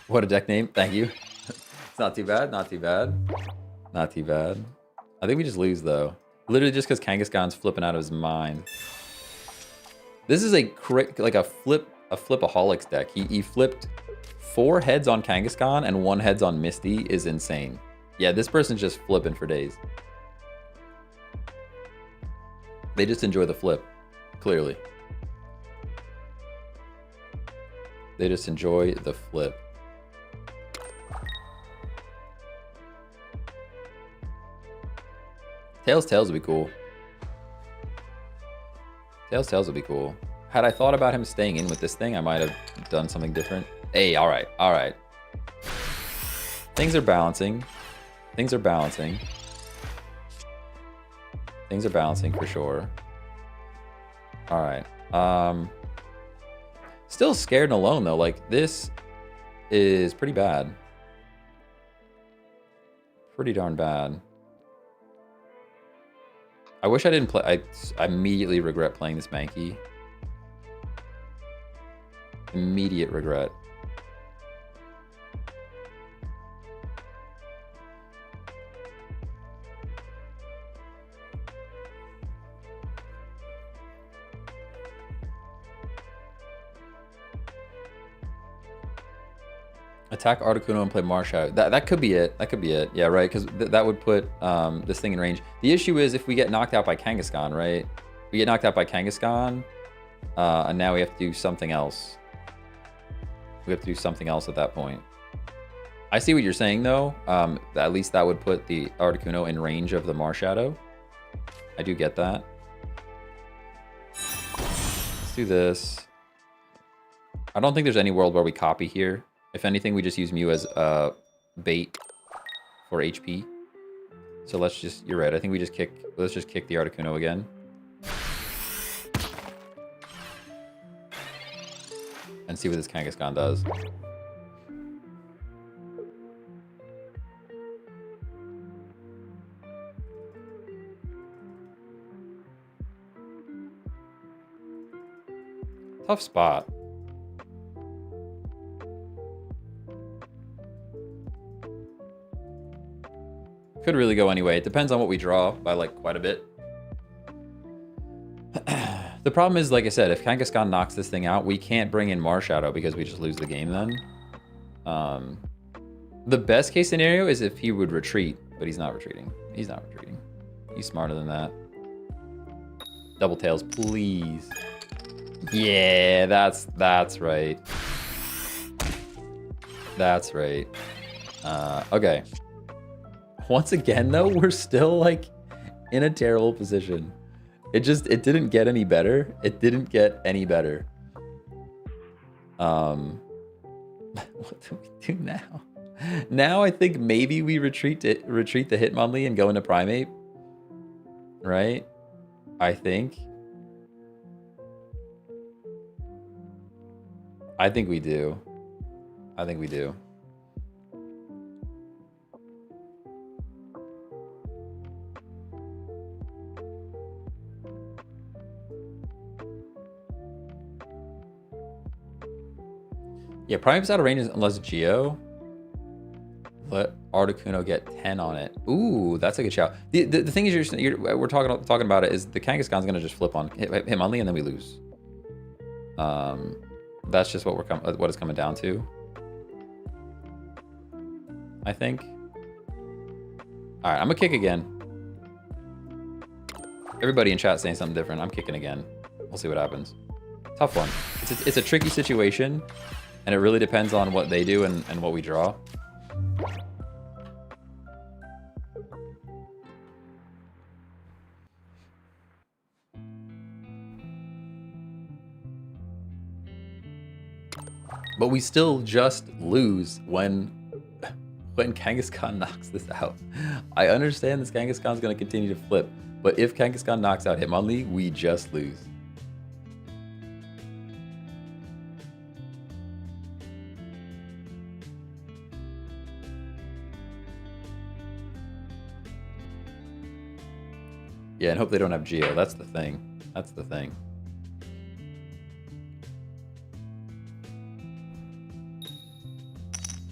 What a deck name. Thank you. It's not too bad. Not too bad. Not too bad. I think we just lose, though. Literally just because Kangaskhan's flipping out of his mind. This is like a flipaholics deck. He flipped 4 heads on Kangaskhan and 1 heads on Misty is insane. Yeah, this person's just flipping for days. They just enjoy the flip, clearly. They just enjoy the flip. Tails would be cool. Tails would be cool. Had I thought about him staying in with this thing, I might have done something different. Hey, all right, all right. Things are balancing. Things are balancing. Things are balancing for sure. All right. Still scared and alone though. Like, this is pretty bad. Pretty darn bad. I wish I didn't play. I immediately regret playing this Mankey. Immediate regret. Attack Articuno and play Marshadow. That could be it. That could be it. Yeah, right. Because that would put this thing in range. The issue is if we get knocked out by Kangaskhan, right? We get knocked out by Kangaskhan, and now we have to do something else. We have to do something else at that point. I see what you're saying, though. At least that would put the Articuno in range of the Marshadow. I do get that. Let's do this. I don't think there's any world where we copy here. If anything, we just use Mew as bait for HP. So let's just, you're right. I think let's just kick the Articuno again. And see what this Kangaskhan does. Tough spot. Could really go anyway. It depends on what we draw by like quite a bit. The problem is, like I said, if Kangaskhan knocks this thing out, we can't bring in Marshadow because we just lose the game then. The best case scenario is if he would retreat, but he's not retreating. He's not retreating. He's smarter than that. Double tails, please. Yeah, that's right. That's right. Okay. Once again, though, we're still, like, in a terrible position. It didn't get any better. It didn't get any better. What do we do now? Now I think maybe we retreat the Hitmonlee and go into Primate. Right? I think. I think we do. I think we do. Yeah, Prime's out of range unless Geo. Let Articuno get 10 on it. Ooh, that's a good shout. The thing is, we're talking about it is the Kangaskhan's gonna just flip on Hitmonlee and then we lose. That's just what it's coming down to. I think. All right, I'm gonna kick again. Everybody in chat saying something different. I'm kicking again. We'll see what happens. Tough one. It's a tricky situation. And it really depends on what they do and what we draw. But we still just lose when Kangaskhan knocks this out. I understand this Kangaskhan's going to continue to flip. But if Kangaskhan knocks out Hitmonlee, we just lose. Yeah, and hope they don't have Geo. That's the thing. That's the thing.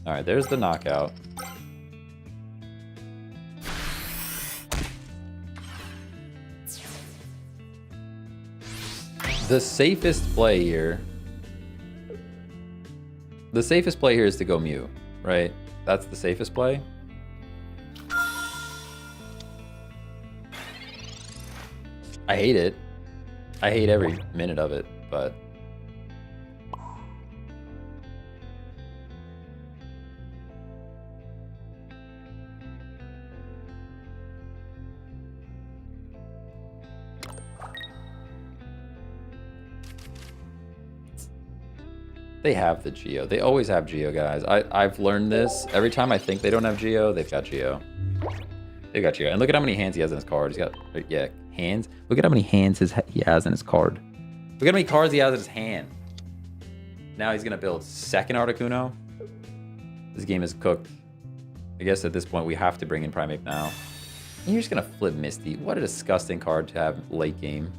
All right, there's the knockout. The safest play here... The safest play here is to go Mew, right? That's the safest play. I hate it. I hate every minute of it, but... They have the Geo. They always have Geo, guys. I've learned this. Every time I think they don't have Geo, they've got Geo. They've got Geo. And look at how many hands he has in his card. He's got, yeah, hands. Look at how many hands he has in his card. Look at how many cards he has in his hand. Now he's going to build second Articuno. This game is cooked. I guess at this point we have to bring in Primeape now. And you're just going to flip Misty. What a disgusting card to have late game.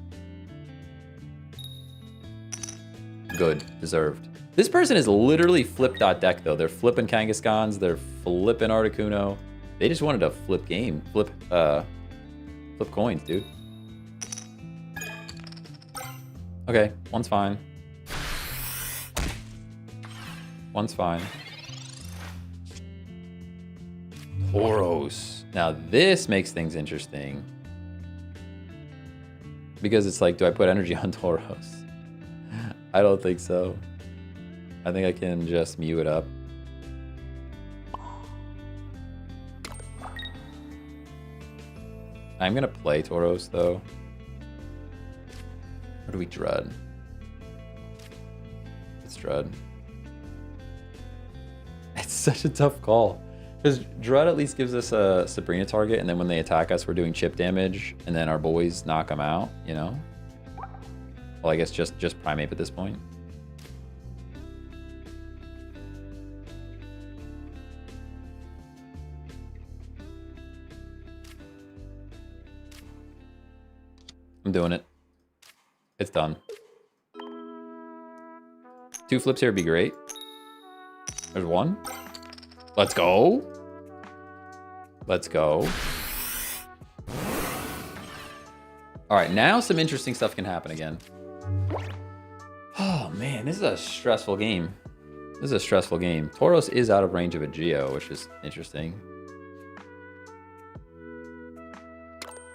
Good. Deserved. This person is literally flip.deck though. They're flipping Kangaskhan's. They're flipping Articuno. They just wanted to flip game. Flip coins, dude. Okay, one's fine. One's fine. Tauros. Now this makes things interesting. Because it's like, do I put energy on Tauros? I don't think so. I think I can just Mew it up. I'm gonna play Tauros though. Or do we Dread? It's Dread. It's such a tough call. Because Dread at least gives us a Sabrina target, and then when they attack us, we're doing chip damage, and then our boys knock them out, you know? Well, I guess just Primate at this point. I'm doing it. It's done. 2 flips here would be great. There's 1. Let's go. Let's go. All right, now some interesting stuff can happen again. Oh man, this is a stressful game. This is a stressful game. Tauros is out of range of a Geo, which is interesting.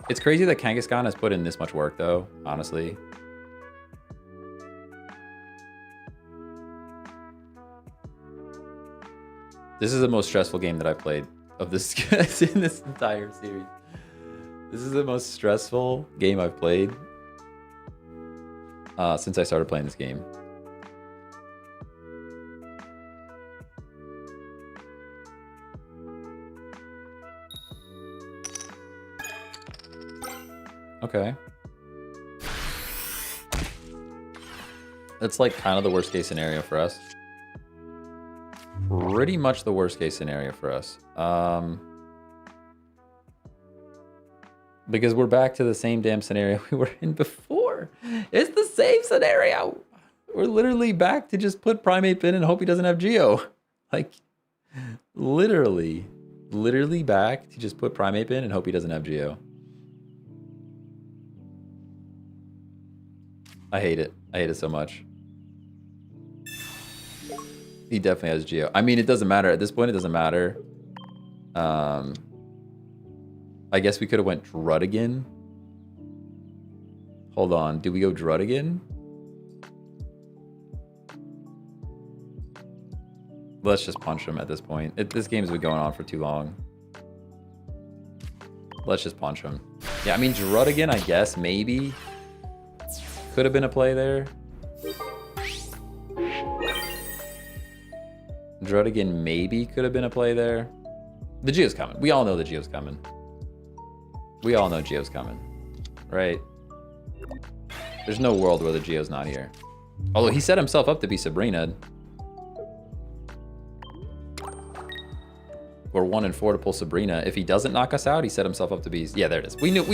It's crazy that Kangaskhan has put in this much work, though, honestly. This is the most stressful game that I've played of this in this entire series. This is the most stressful game I've played since I started playing this game. Okay. That's like kind of the worst case scenario for us. Pretty much the worst case scenario for us. Because we're back to the same damn scenario we were in before. It's the same scenario. We're literally back to just put Primate Pin and hope he doesn't have Geo. Like, literally back to just put Primate Pin and hope he doesn't have Geo. I hate it. I hate it so much. He definitely has Geo. I mean, it doesn't matter. At this point, it doesn't matter. I guess we could have went Druddigan. Hold on. Do we go Druddigan? Let's just punch him at this point. This game's been going on for too long. Let's just punch him. Yeah, I mean, Druddigan, I guess, maybe. Could have been a play there. Druddigan maybe could have been a play there. The Geo's coming. We all know the Geo's coming. We all know Geo's coming, right? There's no world where the Geo's not here. Although he set himself up to be Sabrina. We're 1 and 4 to pull Sabrina. If he doesn't knock us out, he set himself up to be... Yeah, there it is. We knew.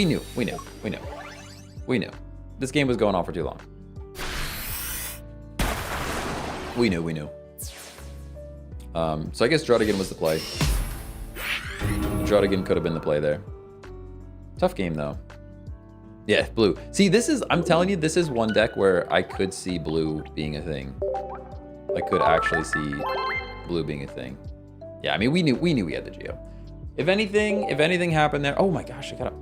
This game was going on for too long. We knew. So I guess Druddigan was the play. Druddigan could have been the play there. Tough game, though. Yeah, blue. See, this is... I'm telling you, this is one deck where I could see blue being a thing. I could actually see blue being a thing. Yeah, I mean, we knew we had the Geo. If anything happened there... Oh my gosh, I gotta...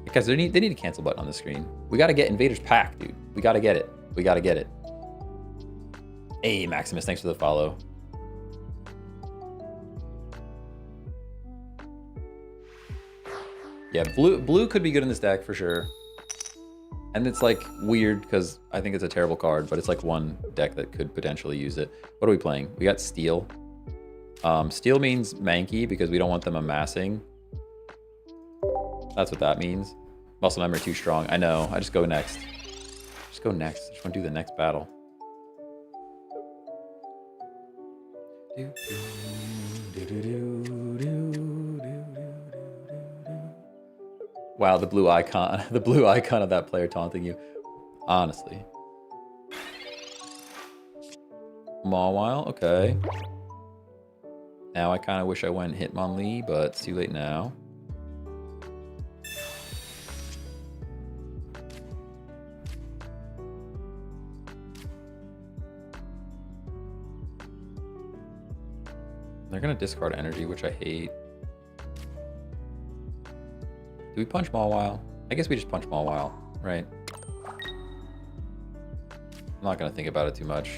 Because they need a cancel button on the screen. We gotta get Invader's Pack, dude. We gotta get it. Hey, Maximus, thanks for the follow. Yeah, blue could be good in this deck for sure. And it's like weird because I think it's a terrible card, but it's like one deck that could potentially use it. What are we playing? We got Steel. Steel means manky because we don't want them amassing. That's what that means. Muscle memory too strong. I know. I just go next. I just want to do the next battle. Wow, the blue icon. The blue icon of that player taunting you. Honestly. Mawile, okay. Now I kind of wish I went Hitmonlee, but it's too late now. They're gonna discard energy, which I hate. Do we punch Mawile? I guess we just punch Mawile, right? I'm not gonna think about it too much.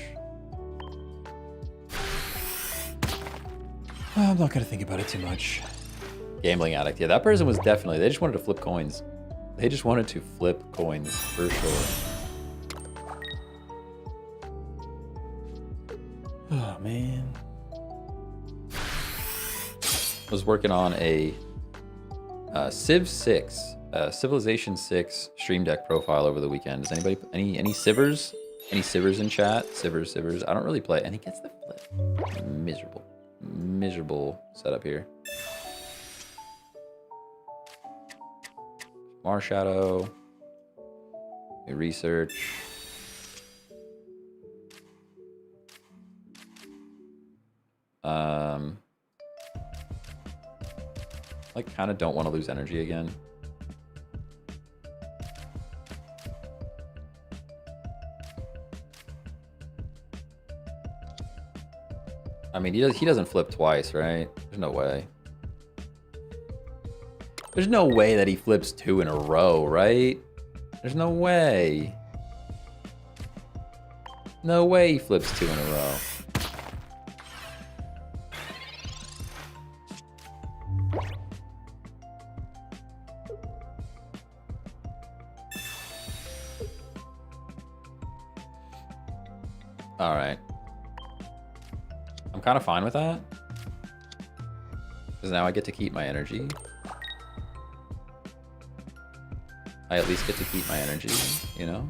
I'm not gonna think about it too much. Gambling addict. Yeah, that person was definitely... They just wanted to flip coins. They just wanted to flip coins, for sure. Oh, man. was working on a Civ 6, Civilization 6 stream deck profile over the weekend. Does anybody, any Civers? Any Civers in chat? Civers. I don't really play. And he gets the flip. Miserable setup here. Marshadow. Research. Like, kind of don't want to lose energy again. I mean, he doesn't flip twice, right? There's no way. There's no way that he flips 2 in a row, right? There's no way. No way he flips 2 in a row. All right. I'm kind of fine with that. Because now I get to keep my energy. I at least get to keep my energy, you know?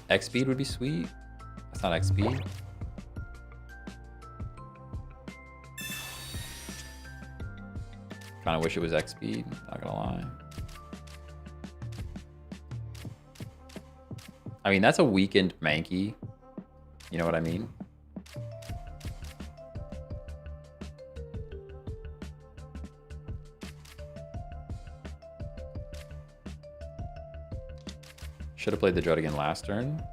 X speed would be sweet. That's not X speed. Kind of wish it was X speed, not gonna lie. I mean, that's a weakened Mankey. You know what I mean? Should have played the Dread again last turn.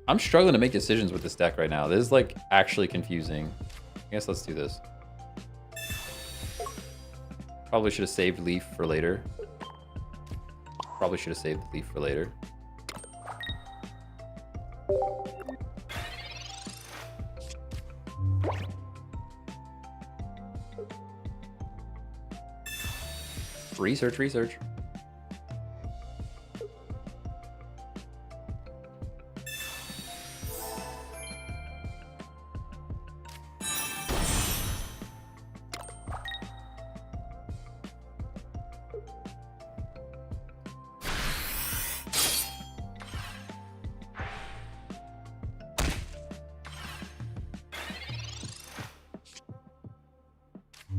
I'm struggling to make decisions with this deck right now. This is like actually confusing. I guess let's do this. Probably should have saved Leaf for later. Probably should have saved Leaf for later. Research.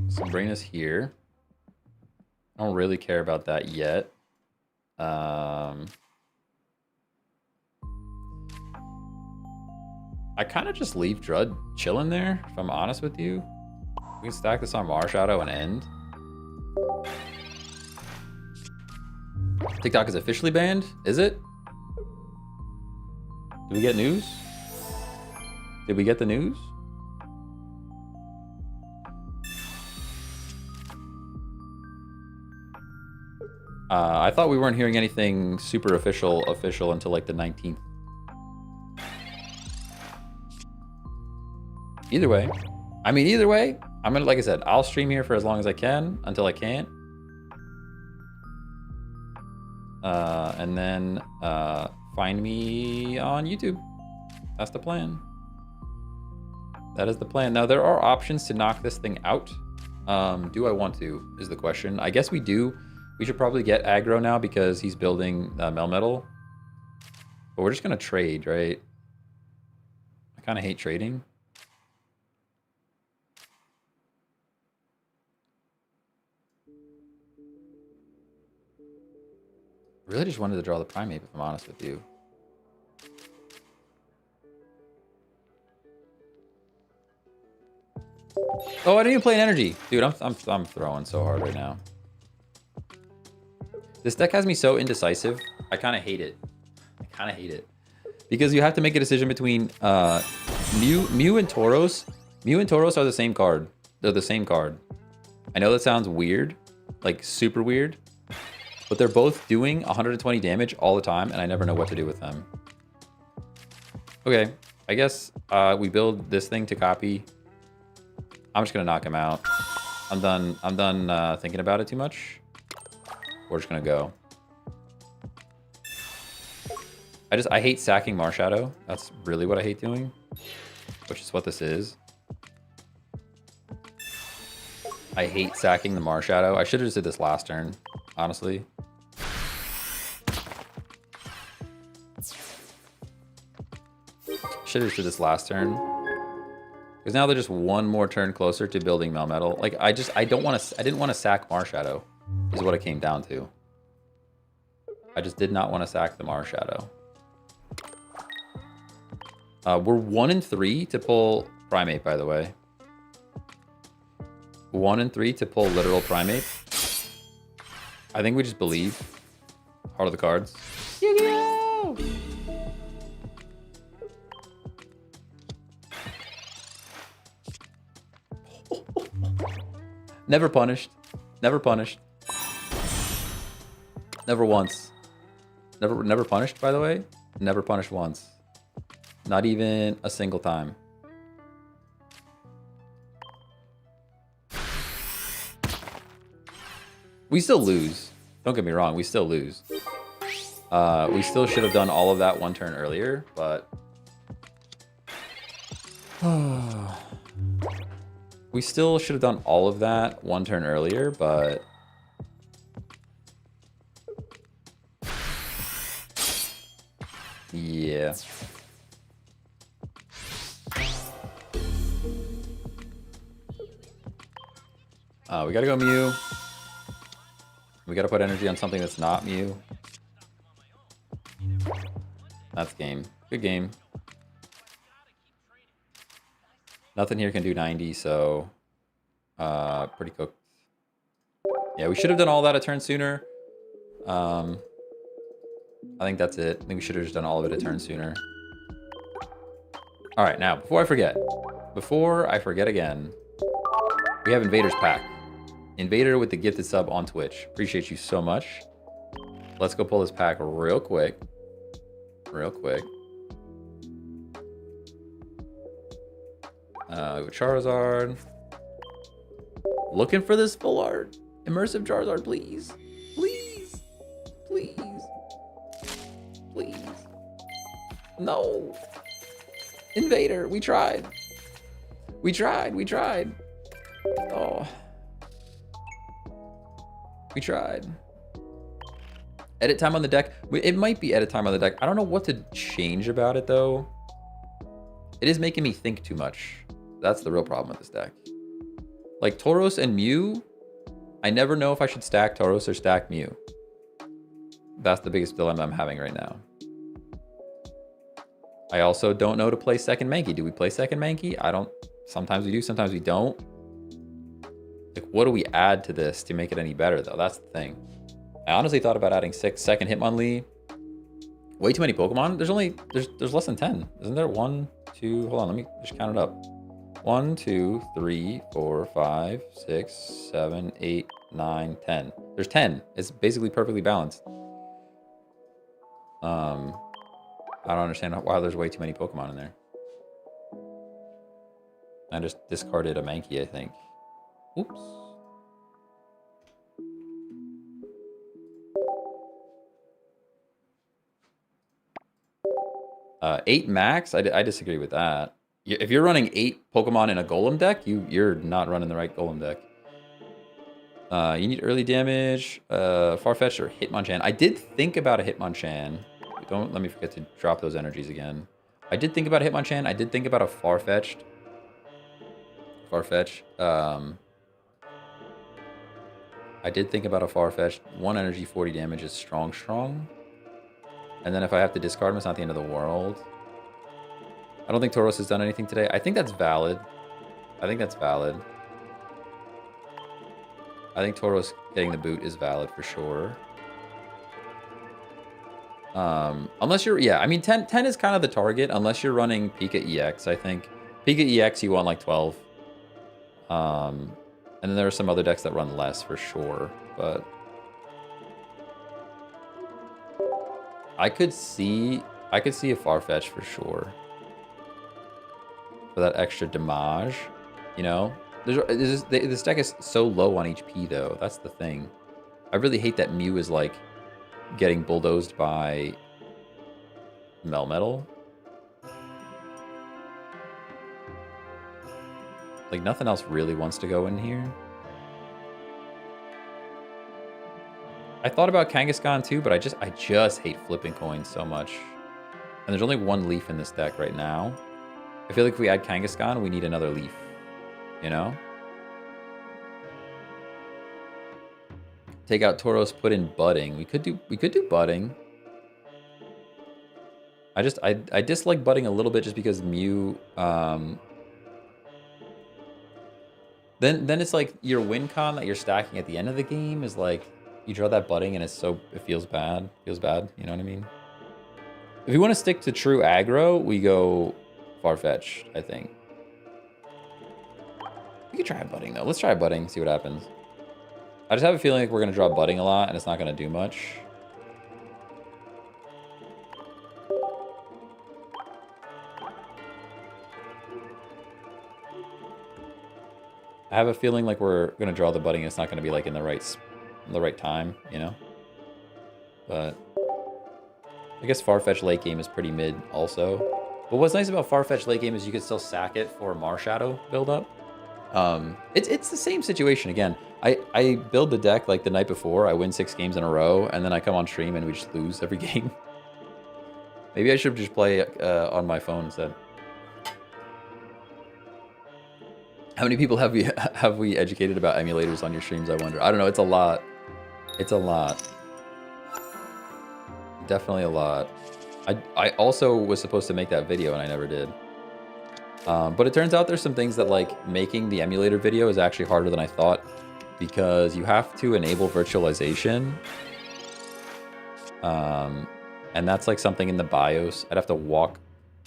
So bring us here. I don't really care about that yet. I kind of just leave Drud chilling there, if I'm honest with you. We can stack this on Marshadow and end. TikTok is officially banned? Is it? Did we get news? Did we get the news? I thought we weren't hearing anything super official until like the 19th. Either way, I'm gonna, like I said, I'll stream here for as long as I can until I can't. And then find me on YouTube. That's the plan. That is the plan. Now, there are options to knock this thing out. Do I want to, is the question. I guess we do. We should probably get aggro now because he's building Melmetal. But we're just going to trade, right? I kind of hate trading. Really just wanted to draw the Primate, if I'm honest with you. Oh, I didn't even play an energy. Dude, I'm throwing so hard right now. This deck has me so indecisive. I kind of hate it. Because you have to make a decision between Mew and Tauros. Mew and Tauros are the same card. They're the same card. I know that sounds weird, like super weird, but they're both doing 120 damage all the time, and I never know what to do with them. Okay, I guess we build this thing to copy. I'm just gonna knock him out. I'm done thinking about it too much. We're just gonna go. I hate sacking Marshadow. That's really what I hate doing, which is what this is. I hate sacking the Marshadow. I should have just did this last turn, honestly. Should have just did this last turn. Because now they're just one more turn closer to building Melmetal. Like, I didn't want to sack Marshadow, is what it came down to. I just did not want to sack the Marshadow. We're 1 and 3 to pull Primate, by the way. 1 and 3 to pull literal Primate. I think we just believe. Heart of the cards. Yu-Gi-Oh! Never punished. Never punished. Never once. Never punished, by the way. Never punished once. Not even a single time. We still lose. Don't get me wrong, we still lose. We still should have done all of that one turn earlier, but... we still should have done all of that one turn earlier, but... yeah. We gotta go Mew. We gotta put energy on something that's not Mew. That's game. Good game. Nothing here can do 90, so... pretty cooked. Yeah, we should have done all that a turn sooner. I think that's it. I think we should have just done all of it a turn sooner. Alright, now, before I forget again, we have Invader's pack. Invader with the gifted sub on Twitch. Appreciate you so much. Let's go pull this pack real quick. Real quick. Charizard. Looking for this full art. Immersive Charizard, please. Please. Please. Please. No. Invader, we tried. We tried. Oh. We tried. Edit time on the deck. It might be edit time on the deck. I don't know what to change about it, though. It is making me think too much. That's the real problem with this deck. Like, Tauros and Mew, I never know if I should stack Tauros or stack Mew. That's the biggest dilemma I'm having right now. I also don't know to play second Mankey. Do we play second Mankey? I don't. Sometimes we do, sometimes we don't. Like, what do we add to this to make it any better, though? That's the thing. I honestly thought about adding 6 second Hitmonlee. Way too many Pokemon. There's less than 10. Isn't there? 1, 2, hold on, let me just count it up. 1, 2, 3, 4, 5, 6, 7, 8, 9, 10. There's 10. It's basically perfectly balanced. I don't understand why there's way too many Pokemon in there. I just discarded a Mankey, I think. Oops. Eight max? I disagree with that. If you're running 8 Pokemon in a Golem deck, you're not running the right Golem deck. You need early damage, Farfetch'd or Hitmonchan. I did think about a Hitmonchan. Don't let me forget to drop those energies again. I did think about a Hitmonchan. I did think about a Farfetch'd. I did think about a Farfetch'd. 1 energy, 40 damage is strong. And then if I have to discard him, it's not the end of the world. I don't think Tauros has done anything today. I think that's valid. I think Tauros getting the boot is valid for sure. Unless you're, yeah, I mean, 10 is kind of the target, unless you're running Pika EX, I think. Pika EX, you want like 12. And then there are some other decks that run less for sure, but... I could see a Farfetch for sure. For that extra damage, you know? This deck is so low on HP, though. That's the thing. I really hate that Mew is, like, getting bulldozed by Melmetal. Like, nothing else really wants to go in here. I thought about Kangaskhan too, but I just hate flipping coins so much. And there's only one leaf in this deck right now. I feel like if we add Kangaskhan, we need another leaf. You know? Take out Tauros, put in Budding. We could do Budding. I dislike Budding a little bit just because Mew then it's like your win con that you're stacking at the end of the game is like you draw that Budding and it feels bad. Feels bad, you know what I mean? If you want to stick to true aggro, we go Farfetch'd, I think. We could try Budding though. Let's try Budding, see what happens. I just have a feeling like we're gonna draw Budding a lot and it's not gonna do much. I have a feeling like we're gonna draw the Budding and it's not gonna be like in the right time, you know? But I guess Farfetch late game is pretty mid also. But what's nice about Farfetch late game is you can still sack it for Marshadow build-up. It's the same situation again. I build the deck like the night before, I win 6 games in a row, and then I come on stream and we just lose every game. Maybe I should just play on my phone instead. How many people have we educated about emulators on your streams, I wonder? I don't know, it's a lot. It's a lot. Definitely a lot. I also was supposed to make that video and I never did. But it turns out there's some things that like making the emulator video is actually harder than I thought because you have to enable virtualization. And that's like something in the BIOS. I'd have to walk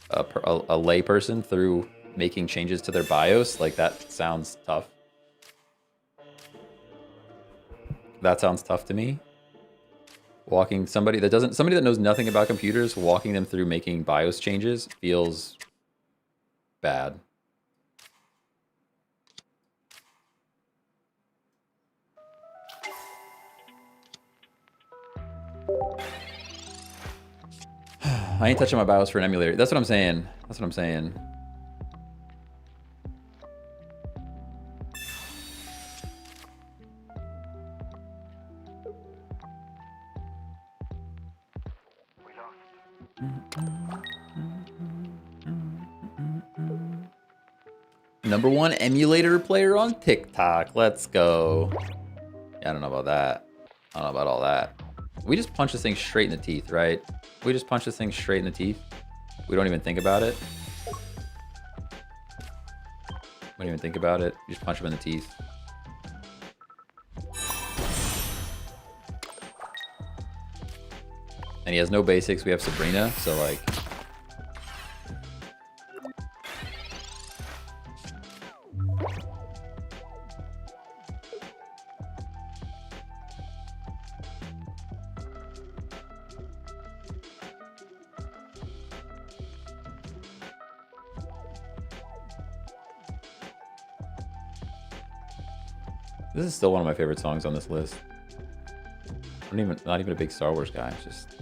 a layperson through making changes to their BIOS. Like that sounds tough. That sounds tough to me. Walking somebody that knows nothing about computers, walking them through making BIOS changes feels bad. I ain't touching my BIOS for an emulator. That's what I'm saying. That's what I'm saying. #1 emulator player on TikTok. Let's go. Yeah, I don't know about that. I don't know about all that. We just punch this thing straight in the teeth, right? We just punch this thing straight in the teeth. We don't even think about it. We don't even think about it. You just punch him in the teeth. And he has no basics. We have Sabrina, so like... This is still one of my favorite songs on this list. I'm not even a big Star Wars guy. It's just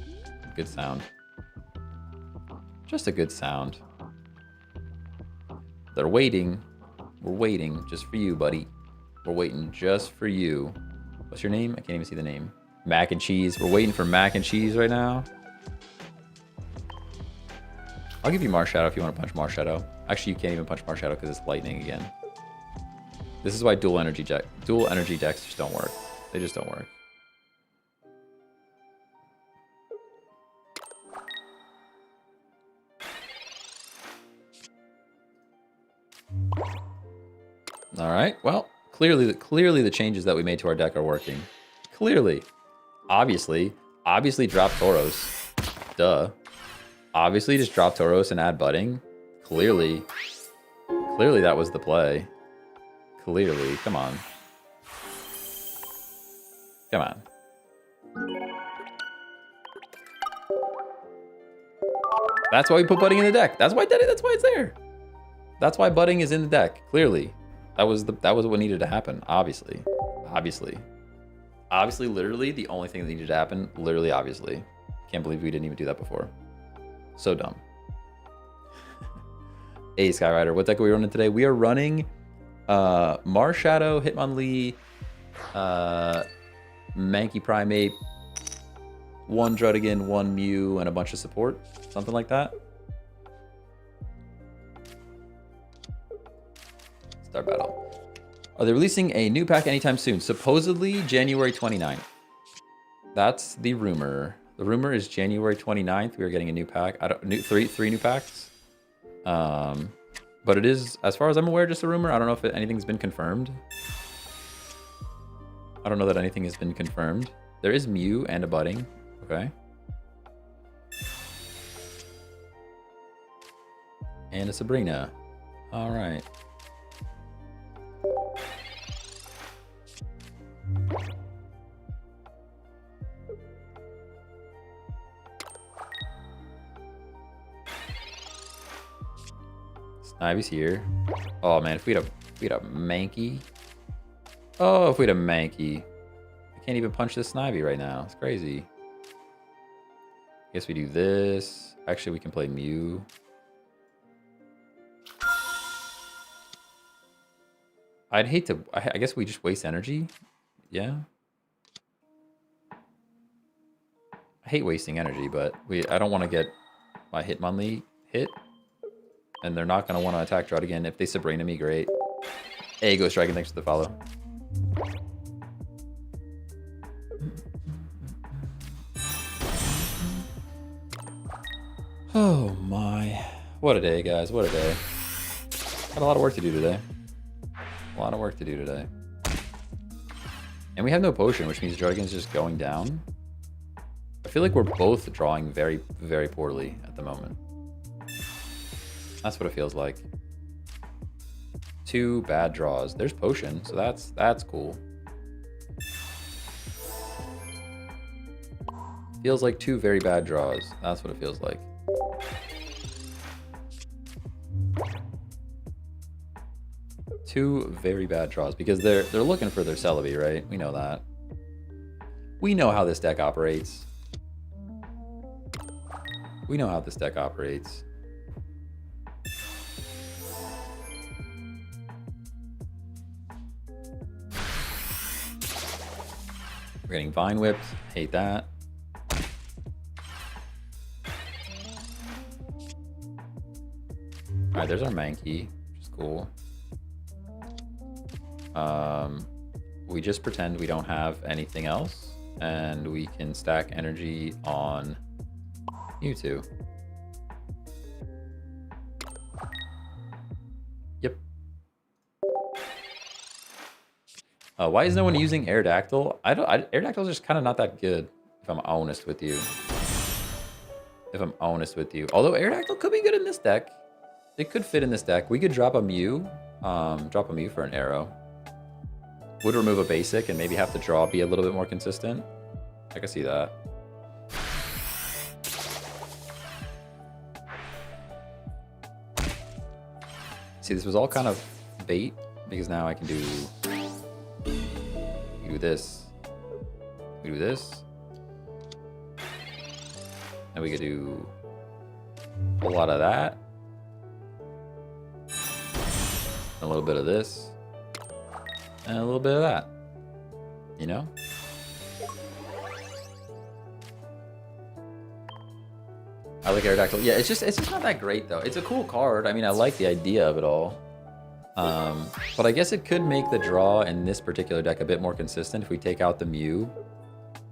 a good sound. Just a good sound. They're waiting. We're waiting just for you, buddy. We're waiting just for you. What's your name? I can't even see the name. Mac and cheese. We're waiting for mac and cheese right now. I'll give you Marshadow if you want to punch Marshadow. Actually, you can't even punch Marshadow because it's lightning again. This is why dual energy decks just don't work. They just don't work. All right. Well, clearly the changes that we made to our deck are working. Clearly, obviously drop Tauros. Duh. Obviously, just drop Tauros and add Budding. Clearly that was the play. Clearly, come on. Come on. That's why we put Budding in the deck. That's why I did it. That's why it's there. That's why Budding is in the deck. Clearly. That was what needed to happen. Obviously. Literally, the only thing that needed to happen. Literally, obviously. Can't believe we didn't even do that before. So dumb. Hey, Skyrider, what deck are we running today? We are running Marshadow, Hitmonlee, Mankey Primate, 1 Druddigan, 1 Mew, and a bunch of support. Something like that. Start battle. Are they releasing a new pack anytime soon? Supposedly January 29th. That's the rumor. The rumor is January 29th. We are getting a new pack. Three new packs. But it is, as far as I'm aware, just a rumor. I don't know if anything's been confirmed. I don't know that anything has been confirmed. There is Mew and a Budding. Okay. And a Sabrina. All right. Snivy's here. Oh man, if we had a Mankey. Oh, if we had a Mankey. I can't even punch this Snivy right now. It's crazy. Guess we do this. Actually, we can play Mew. I'd hate to... I guess we just waste energy. Yeah. I hate wasting energy, but I don't want to get my Hitmonlee hit. And they're not going to want to attack Druddigan. If they Sabrina me, great. Hey, Ghost Dragon, thanks for the follow. Oh my. What a day, guys. What a day. Got a lot of work to do today. A lot of work to do today. And we have no potion, which means Druddigan's just going down. I feel like we're both drawing very, very poorly at the moment. That's what it feels like. 2 bad draws. There's potion, so that's cool. Feels like 2 very bad draws. That's what it feels like. Two very bad draws because they're looking for their Celebi, right? We know that. We know how this deck operates. We know how this deck operates. We're getting Vine Whipped. Hate that. Alright, there's our Mankey, which is cool. We just pretend we don't have anything else, and we can stack energy on Mewtwo. Yep. Why is no one using Aerodactyl? Aerodactyl's just kind of not that good, if I'm honest with you. Although Aerodactyl could be good in this deck. It could fit in this deck. We could drop a Mew. Drop a Mew for an Arrow. Would remove a basic and maybe have to draw, be a little bit more consistent. I can see that. See, this was all kind of bait because now I can do this. We do this. And we could do a lot of that. A little bit of this. And a little bit of that. You know? I like Aerodactyl. Yeah, it's just not that great though. It's a cool card. I mean, I like the idea of it all. But I guess it could make the draw in this particular deck a bit more consistent if we take out the Mew.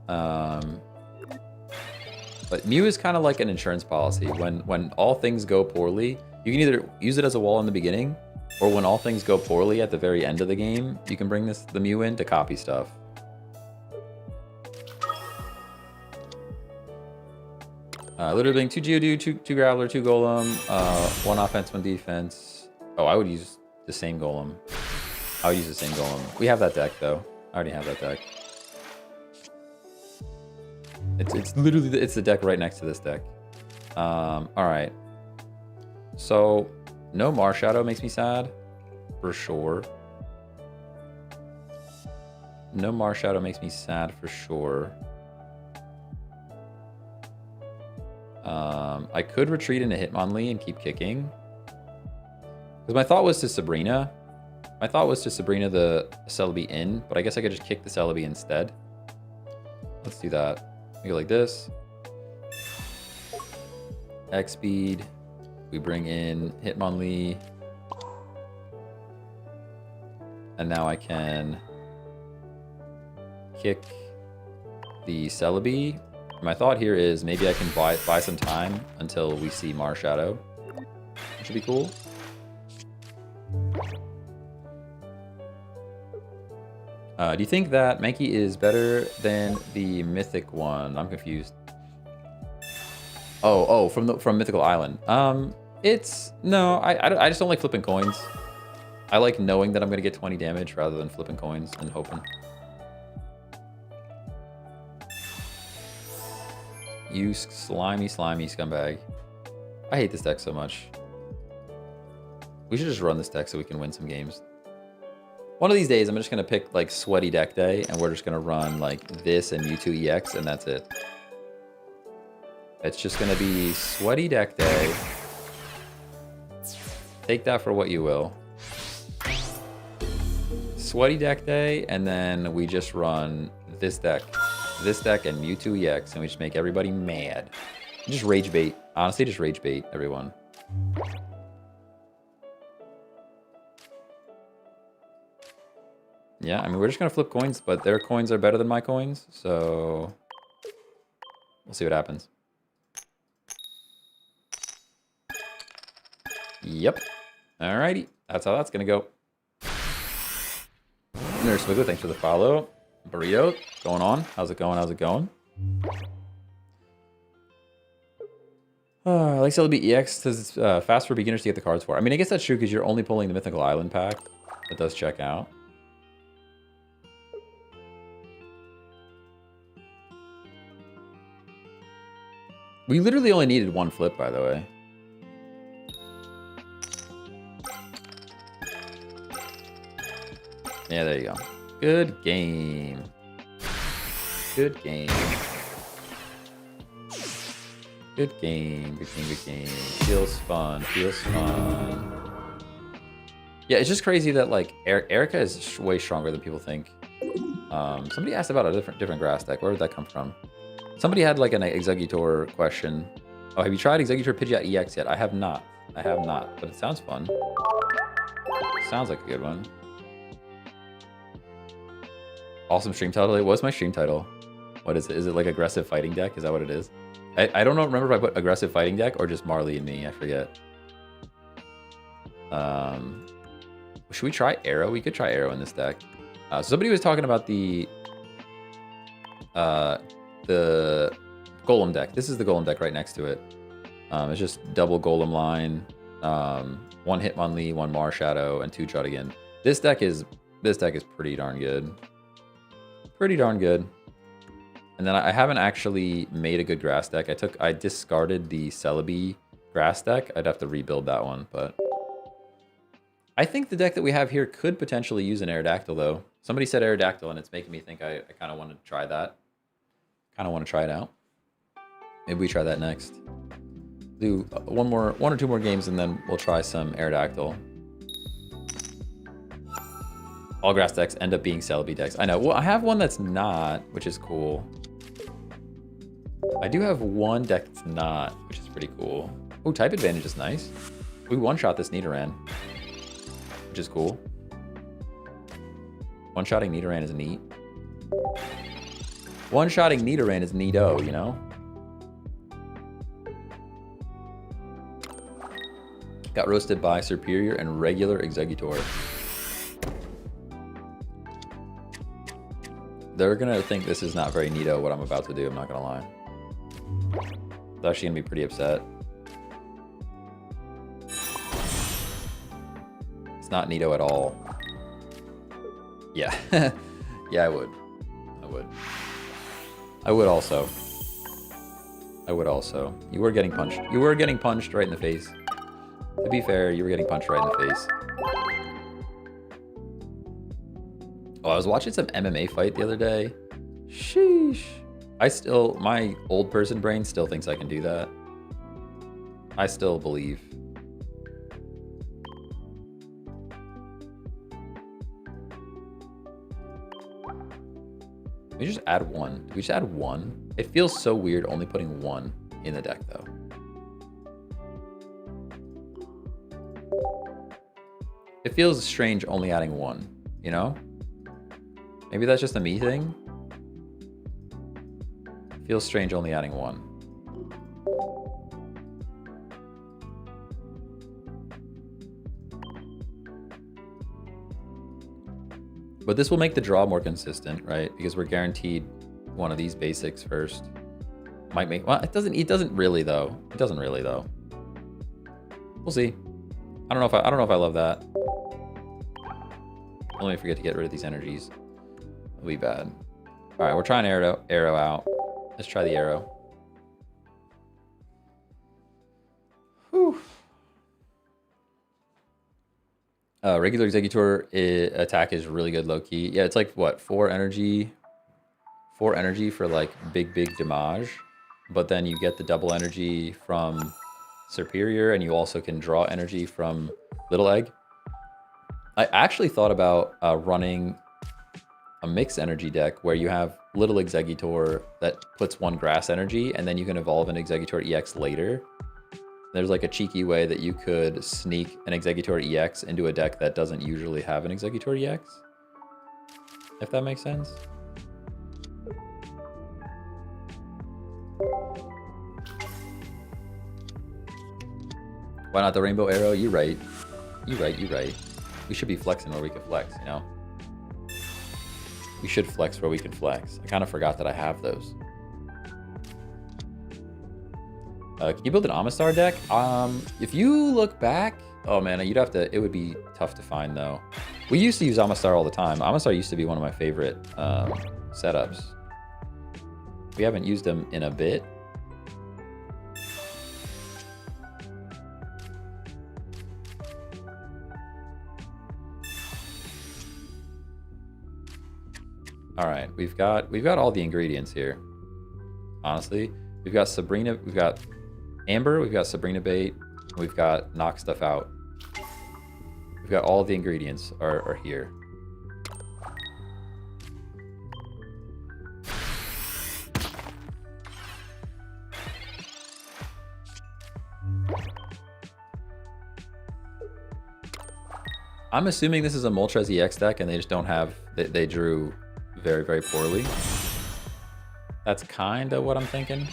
But Mew is kind of like an insurance policy. When all things go poorly, you can either use it as a wall in the beginning, or when all things go poorly at the very end of the game, you can bring the Mew in to copy stuff. Literally being 2 Geodude, 2 Graveler, 2 Golem, 1 offense, 1 defense. Oh, I would use the same Golem. I would use the same Golem. We have that deck though. I already have that deck. It's literally the deck right next to this deck. All right. So no Marshadow makes me sad, for sure. No Marshadow makes me sad for sure. I could retreat into Hitmonlee and keep kicking. Because my thought was to Sabrina. My thought was to Sabrina the Celebi in, but I guess I could just kick the Celebi instead. Let's do that. We go like this. X speed. We bring in Hitmonlee. And now I can kick the Celebi. My thought here is maybe I can buy some time until we see Marshadow, which would be cool. Do you think that Mankey is better than the Mythic one? I'm confused. Oh, from Mythical Island. No, I just don't like flipping coins. I like knowing that I'm gonna get 20 damage rather than flipping coins and hoping. You slimy scumbag. I hate this deck so much. We should just run this deck so we can win some games. One of these days, I'm just going to pick like Sweaty Deck Day, and we're just going to run like this and Mewtwo EX, and that's it. It's just going to be Sweaty Deck Day. Take that for what you will. Sweaty Deck Day, and then we just run this deck and Mewtwo EX, and we just make everybody mad. Just rage bait. Honestly, just rage bait everyone. Yeah, I mean, we're just going to flip coins, but their coins are better than my coins, so we'll see what happens. Yep. Alrighty. That's how that's going to go. Nurse Wiggle, thanks for the follow. Burrito, what's going on? How's it going? How's it going? I like Celebi EX because it's fast for beginners to get the cards for. I mean, I guess that's true because you're only pulling the Mythical Island pack. That does check out. We literally only needed one flip, by the way. Yeah, there you go. Good game. Good game. Good game. Good game. Good game. Feels fun. Feels fun. Yeah, it's just crazy that like Erica is way stronger than people think. Somebody asked about a different grass deck. Where did that come from? Somebody had like an Executor question. Oh, have you tried Executor Pidgeot EX yet? I have not. I have not, but it sounds fun. Sounds like a good one. Awesome stream title. What's my stream title? What is it? Is it like aggressive fighting deck? Is that what it is? I don't know. Remember if I put aggressive fighting deck or just Marley and me. I forget. Should we try Arrow? We could try Arrow in this deck. So somebody was talking about the Golem deck. This is the Golem deck right next to it. It's just double Golem line, one Hitmonlee, one Marshadow, and 2 Juddigan. This deck is pretty darn good. Pretty darn good. And then I haven't actually made a good grass deck. I discarded the Celebi grass deck. I'd have to rebuild that one, but I think the deck that we have here could potentially use an Aerodactyl though. Somebody said Aerodactyl and it's making me think I kind of want to try that. Kind of want to try it out. Maybe we try that next. Do one or two more games and then we'll try some Aerodactyl. All grass decks end up being Celebi decks. I know. Well, I have one that's not, which is cool. I do have one deck that's not, which is pretty cool. Oh, type advantage is nice. We one-shot this Nidoran, which is cool. One-shotting Nidoran is neat. One-shotting Nidoran is neato, you know? Got roasted by Superior and regular Executor. They're gonna think this is not very neato what I'm about to do, I'm not gonna lie. They're actually gonna be pretty upset. It's not neato at all. Yeah. Yeah, I would. I would also. You were getting punched. You were getting punched right in the face. To be fair, you were getting punched right in the face. Oh, I was watching some MMA fight the other day. Sheesh. My old person brain still thinks I can do that. I still believe. We just add one. We just add one. It feels so weird only putting one in the deck though. It feels strange only adding one, you know? Maybe that's just a me thing. It feels strange only adding one. But this will make the draw more consistent, right? Because we're guaranteed one of these basics first. Might make, well, it doesn't really though. It doesn't really though. We'll see. I don't know if I love that. Only forget to get rid of these energies. It'll be bad. All right, we're trying arrow out. Let's try the arrow. Whew. Regular Executor attack is really good low key. Yeah, it's like what, 4 energy for like big damage, but then you get the double energy from Superior, and you also can draw energy from Little Egg. I actually thought about running a mixed energy deck where you have Little Executor that puts 1 grass energy, and then you can evolve an Executor EX later. There's like a cheeky way that you could sneak an Executor EX into a deck that doesn't usually have an Executor EX. If that makes sense. Why not the Rainbow Arrow? You're right. You're right. We should be flexing where we can flex, you know? We should flex where we can flex. I kind of forgot that I have those. Can you build an Amistar deck? If you look back, oh man, you'd have to, it would be tough to find though. We used to use Amistar all the time. Amistar used to be one of my favorite setups. We haven't used them in a bit. All right, we've got all the ingredients here. Honestly, we've got Sabrina, we've got Amber, we've got Sabrina bait, we've got Knock Stuff Out. We've got all the ingredients are here. I'm assuming this is a Moltres EX deck and they just don't have, they drew very poorly. That's kind of what I'm thinking.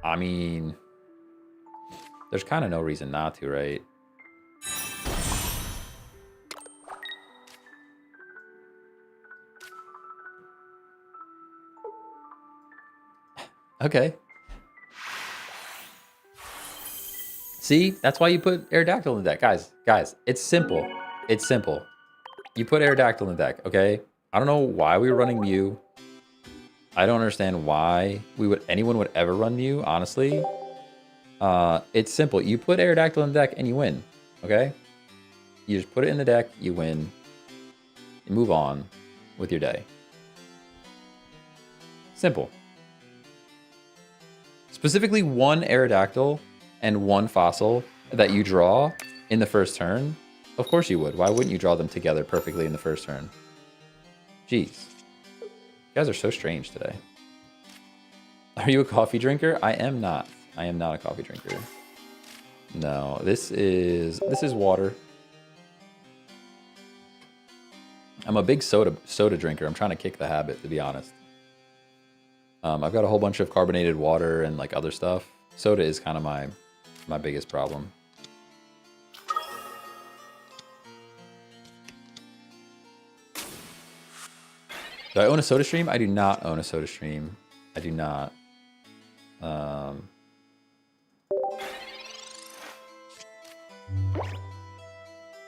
I mean, there's kind of no reason not to, right? Okay. See, that's why you put Aerodactyl in the deck. Guys, it's simple. It's simple. You put Aerodactyl in the deck, okay? I don't know why we were running Mew. I don't understand why anyone would ever run Mew, honestly. It's simple. You put Aerodactyl in the deck and you win, okay? You just put it in the deck, you win. You move on with your day. Simple. Specifically 1 Aerodactyl and 1 Fossil that you draw in the first turn. Of course you would. Why wouldn't you draw them together perfectly in the first turn? Jeez. You guys are so strange today. Are you a coffee drinker? I am not. I am not a coffee drinker. No, this is water. I'm a big soda drinker. I'm trying to kick the habit, to be honest. I've got a whole bunch of carbonated water and like other stuff. Soda is kind of my biggest problem. Do I own a Soda Stream? I do not own a Soda Stream. I do not. I'm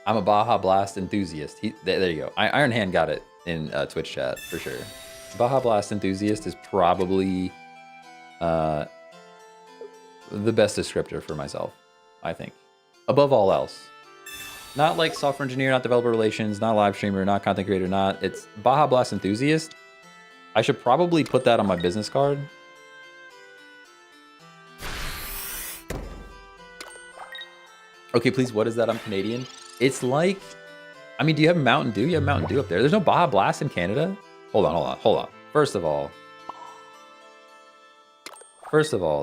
a Baja Blast enthusiast. There you go. Iron Hand got it in Twitch chat for sure. Baja Blast enthusiast is probably the best descriptor for myself, I think. Above all else. Not like software engineer, not developer relations, not live streamer, not content creator, it's Baja Blast enthusiast. I should probably put that on my business card. Okay, please, what is that? I'm Canadian. It's like, I mean, do you have Mountain Dew? You have Mountain Dew up there. There's no Baja Blast in Canada? Hold on. First of all,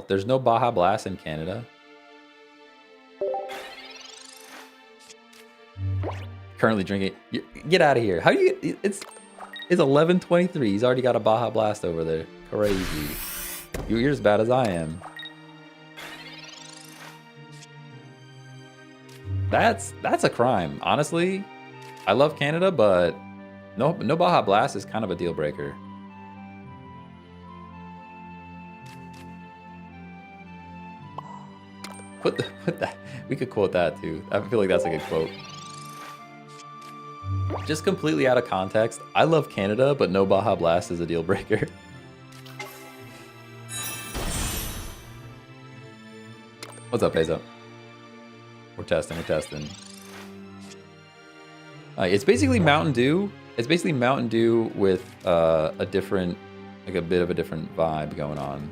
there's no Baja Blast in Canada. Currently drinking. Get out of here. How do you, it's 11:23. He's already got a Baja Blast over there. Crazy. You're as bad as I am. That's a crime. Honestly, I love Canada, but no Baja Blast is kind of a deal breaker. Put that. We could quote that too. I feel like that's a good quote. Just completely out of context. I love Canada, but no Baja Blast is a deal breaker. What's up, Peso? We're testing. It's basically Mountain Dew. It's basically Mountain Dew with a different, like a bit of a different vibe going on.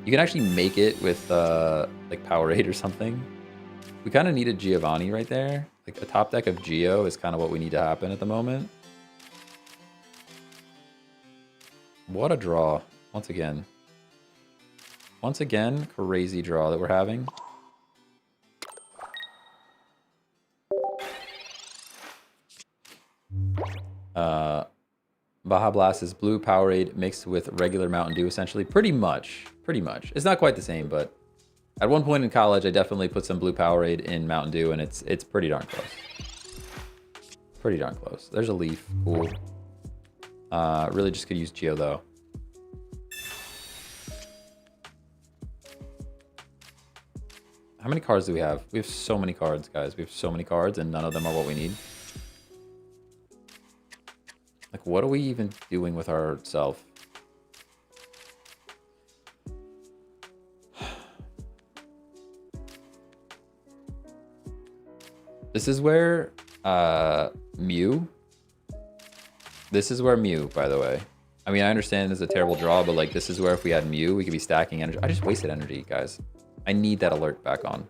You can actually make it with like Powerade or something. We kind of needed Giovanni right there. Like a top deck of Geo is kind of what we need to happen at the moment. What a draw. Once again, crazy draw that we're having. Baja Blast is blue Powerade mixed with regular Mountain Dew, essentially. Pretty much. It's not quite the same, but at one point in college, I definitely put some blue Powerade in Mountain Dew, and it's pretty darn close. There's a leaf. Cool. Really just could use Geo, though. How many cards do we have? We have so many cards, guys. We have so many cards, and none of them are what we need. Like, what are we even doing with ourselves? This is where Mew. This is where Mew, by the way. I mean, I understand it's a terrible draw, but like this is where if we had Mew, we could be stacking energy. I just wasted energy, guys. I need that alert back on.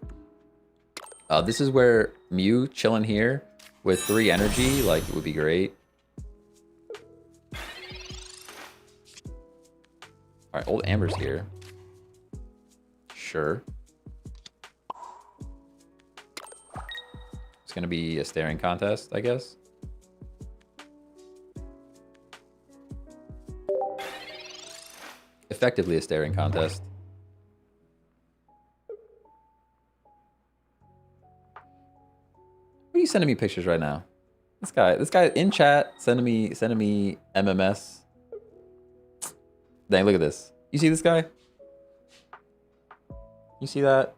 This is where Mew chilling here with 3 energy, like it would be great. All right, old Amber's here. Sure. It's gonna be a staring contest, I guess. Effectively a staring contest. What are you sending me pictures right now? This guy in chat sending me MMS. Dang, look at this. You see this guy? You see that?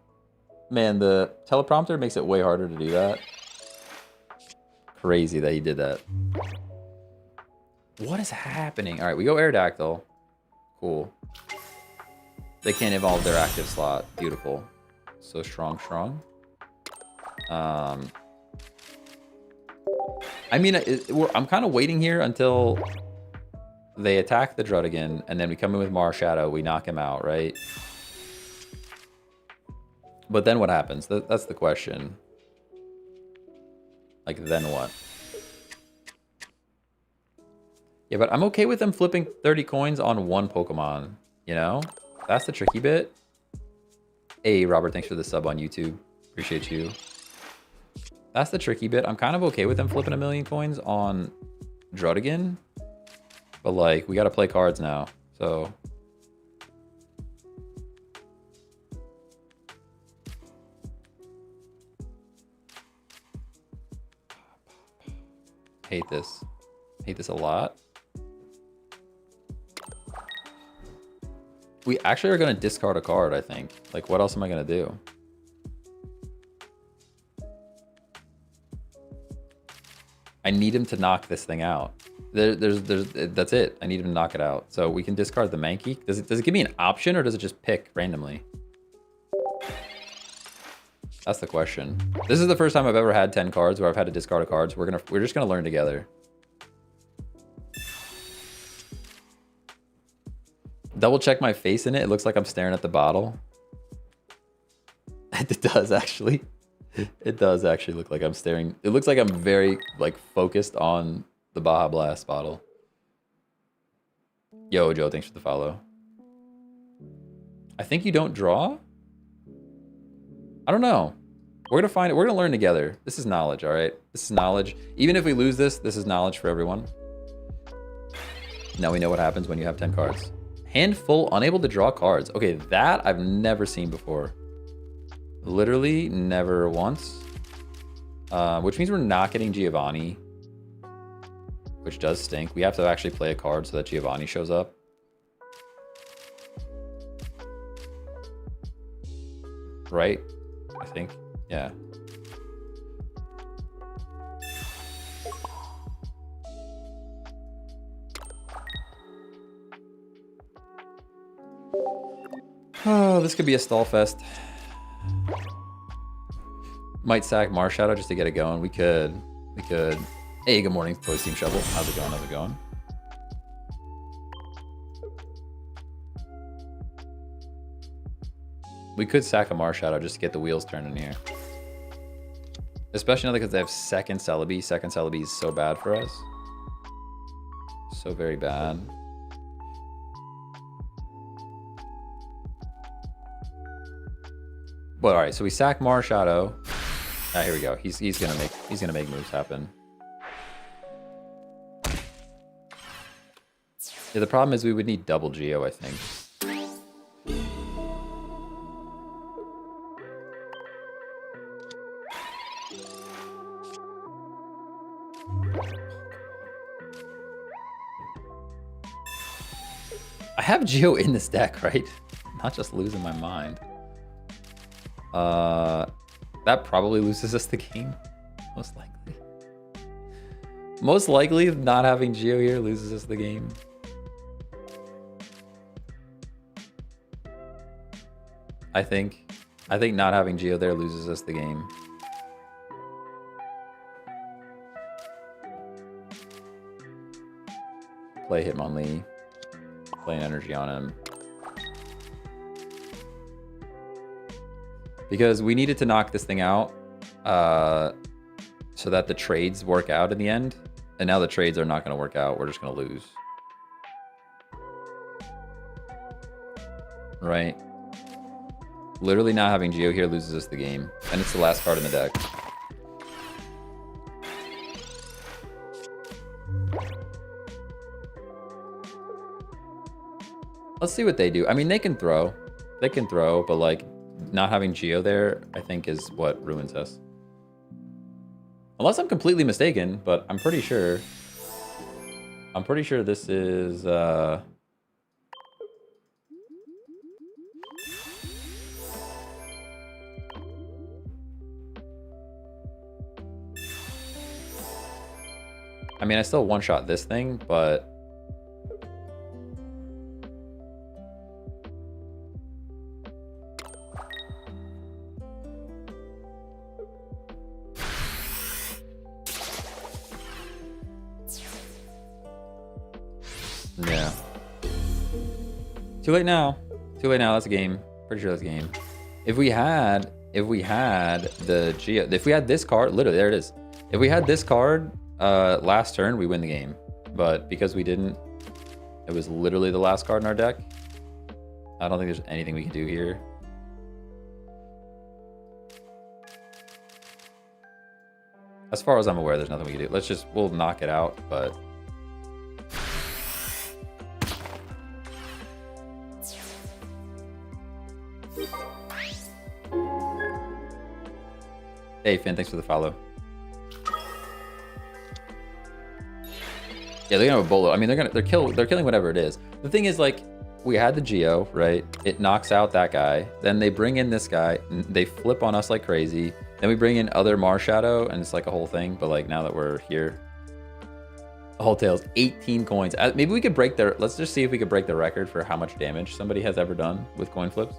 Man, the teleprompter makes it way harder to do that. Crazy that he did that. What is happening? All right, we go Aerodactyl. Cool. They can't evolve their active slot. Beautiful. So strong. I mean, I'm kind of waiting here until they attack the Druddigan, and then we come in with Marshadow. We knock him out, right? But then what happens? That's the question. Like, then what? Yeah, but I'm okay with them flipping 30 coins on one Pokemon, you know? That's the tricky bit. Hey, Robert, thanks for the sub on YouTube. Appreciate you. That's the tricky bit. I'm kind of okay with them flipping 1,000,000 coins on Druddigan. But, like, we got to play cards now, so... Hate this. Hate this a lot. We actually are going to discard a card, I think. Like, what else am I going to do? I need him to knock this thing out. That's it. I need him to knock it out. So we can discard the Mankey. Does it give me an option, or does it just pick randomly? That's the question. This is the first time I've ever had 10 cards where I've had to discard a card. So we're just gonna learn together. Double check my face in it. It looks like I'm staring at the bottle. It does, actually. It does actually look like I'm staring. It looks like I'm very like focused on the Baja Blast bottle. Yo, Joe, thanks for the follow. I think you don't draw? I don't know. We're gonna find it. We're gonna learn together. This is knowledge, all right? This is knowledge. Even if we lose this, this is knowledge for everyone. Now we know what happens when you have 10 cards. Handful, unable to draw cards. Okay, that I've never seen before. Literally never once. Which means we're not getting Giovanni. Which does stink. We have to actually play a card so that Giovanni shows up. Right? I think. Yeah. Oh, this could be a stall fest. Might sack Marshadow just to get it going. We could. Hey, good morning, Toy Steam Shovel. How's it going? How's it going? We could sack a Marshadow just to get the wheels turning here. Especially now because they have second Celebi. Second Celebi is so bad for us. So very bad. But all right, so we sack Marshadow. Ah, here we go. He's gonna make moves happen. Yeah, the problem is we would need double Geo, I think. I have Geo in this deck, right? Not just losing my mind. That probably loses us the game, most likely. Most likely, not having Geo here loses us the game. I think not having Geo there loses us the game. Play Hitmonlee. Play an energy on him. Because we needed to knock this thing out so that the trades work out in the end. And now the trades are not going to work out. We're just going to lose. Right? Literally not having Geo here loses us the game. And it's the last card in the deck. Let's see what they do. I mean, they can throw. They can throw, but like not having Geo there, I think is what ruins us. Unless I'm completely mistaken, but I'm pretty sure. I'm pretty sure this is I mean, I still one-shot this thing, but yeah. Too late now. Too late now. That's a game. Pretty sure that's a game. If we had the Geo, if we had this card, literally there it is. If we had this card last turn, we win the game. But because we didn't, it was literally the last card in our deck. I don't think there's anything we can do here. As far as I'm aware, there's nothing we can do. We'll knock it out, but hey Finn, thanks for the follow. Yeah, they're gonna have a bolo. I mean, they're killing whatever it is. The thing is, like, we had the Geo, right? It knocks out that guy. Then they bring in this guy. And they flip on us like crazy. Then we bring in other Marshadow, and it's like a whole thing. But like now that we're here, the whole tail's 18 coins. Maybe we could break their. Let's just see if we could break the record for how much damage somebody has ever done with coin flips.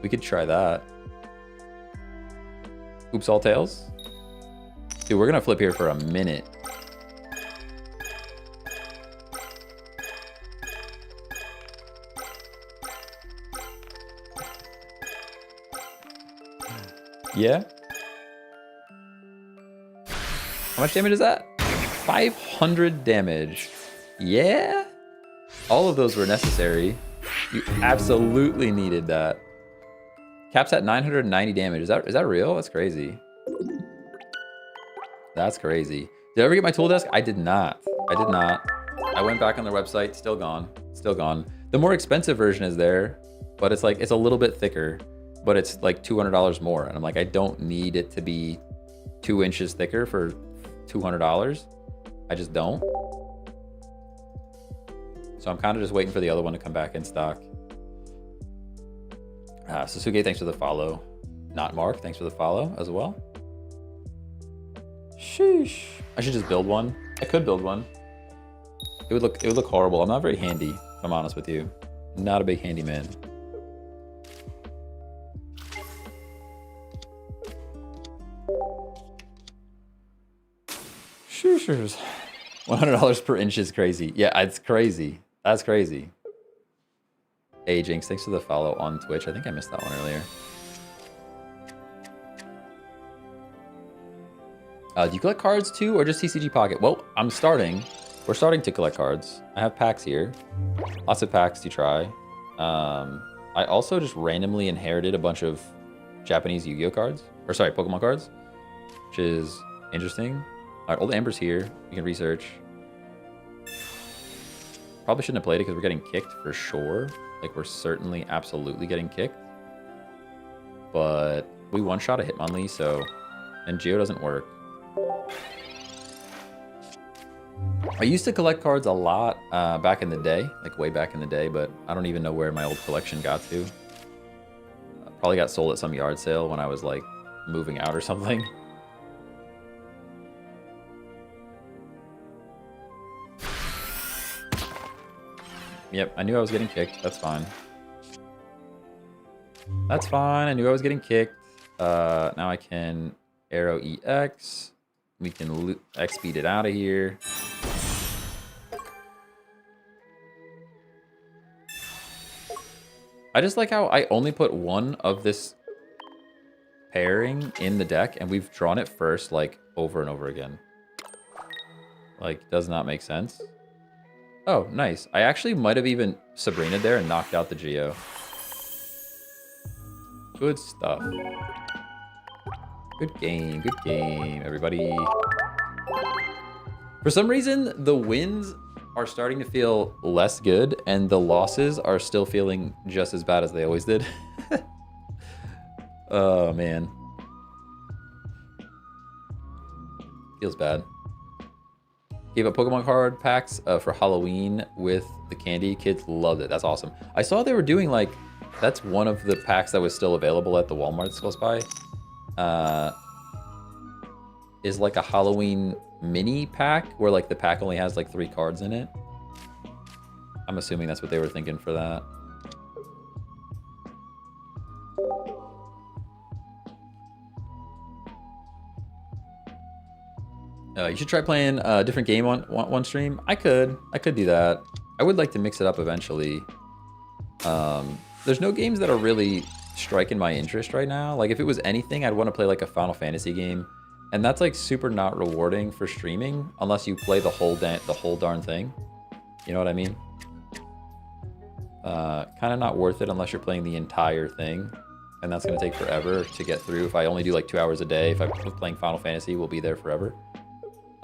We could try that. Oops, all tails. Dude, we're gonna flip here for a minute. Yeah. How much damage is that? 500 damage. Yeah. All of those were necessary. You absolutely needed that. Caps at 990 damage. Is that real? That's crazy. That's crazy. Did I ever get my tool desk? I did not. I did not. I went back on their website. Still gone. Still gone. The more expensive version is there, but it's like, it's a little bit thicker, but it's like $200 more. And I'm like, I don't need it to be 2 inches thicker for $200. I just don't. So I'm kind of just waiting for the other one to come back in stock. Sasuke, thanks for the follow. Not Mark, thanks for the follow as well. Sheesh. I should just build one. I could build one. It would look horrible. I'm not very handy, if I'm honest with you. Not a big handyman. Sheesh. $100 per inch is crazy. Yeah, it's crazy. That's crazy. Hey, Jinx, thanks for the follow on Twitch. I think I missed that one earlier. Do you collect cards too, or just TCG Pocket? Well, we're starting to collect cards. I have packs here. Lots of packs to try. I also just randomly inherited a bunch of Japanese Yu-Gi-Oh cards. Or sorry, Pokemon cards. Which is interesting. Alright, Old Amber's here. You can research. Probably shouldn't have played it because we're getting kicked for sure. Like, we're certainly, absolutely getting kicked. But we one-shot a Hitmonlee, so... And Geo doesn't work. I used to collect cards a lot back in the day. Like, way back in the day, but I don't even know where my old collection got to. Probably got sold at some yard sale when I was, like, moving out or something. Yep, I knew I was getting kicked. That's fine. That's fine. I knew I was getting kicked. Now I can arrow EX. We can X speed it out of here. I just like how I only put one of this pairing in the deck, and we've drawn it first, like, over and over again. Like, does not make sense. Oh, nice. I actually might have even Sabrina'd there and knocked out the Geo. Good stuff. Good game, everybody. For some reason, the wins are starting to feel less good, and the losses are still feeling just as bad as they always did. Oh, man. Feels bad. Gave up Pokemon card packs for Halloween with the candy. Kids loved it. That's awesome. I saw they were doing, like, that's one of the packs that was still available at the Walmarts close by. Is like a Halloween mini pack where, like, the pack only has, like, 3 cards in it. I'm assuming that's what they were thinking for that. You should try playing a different game on one stream. I could do that. I would like to mix it up eventually. There's no games that are really striking my interest right now. Like, if it was anything, I'd want to play like a Final Fantasy game, and that's like super not rewarding for streaming unless you play the whole darn thing. You know what I mean? Kind of not worth it unless you're playing the entire thing, and that's gonna take forever to get through. If I only do like 2 hours a day, if I'm playing Final Fantasy, we'll be there forever.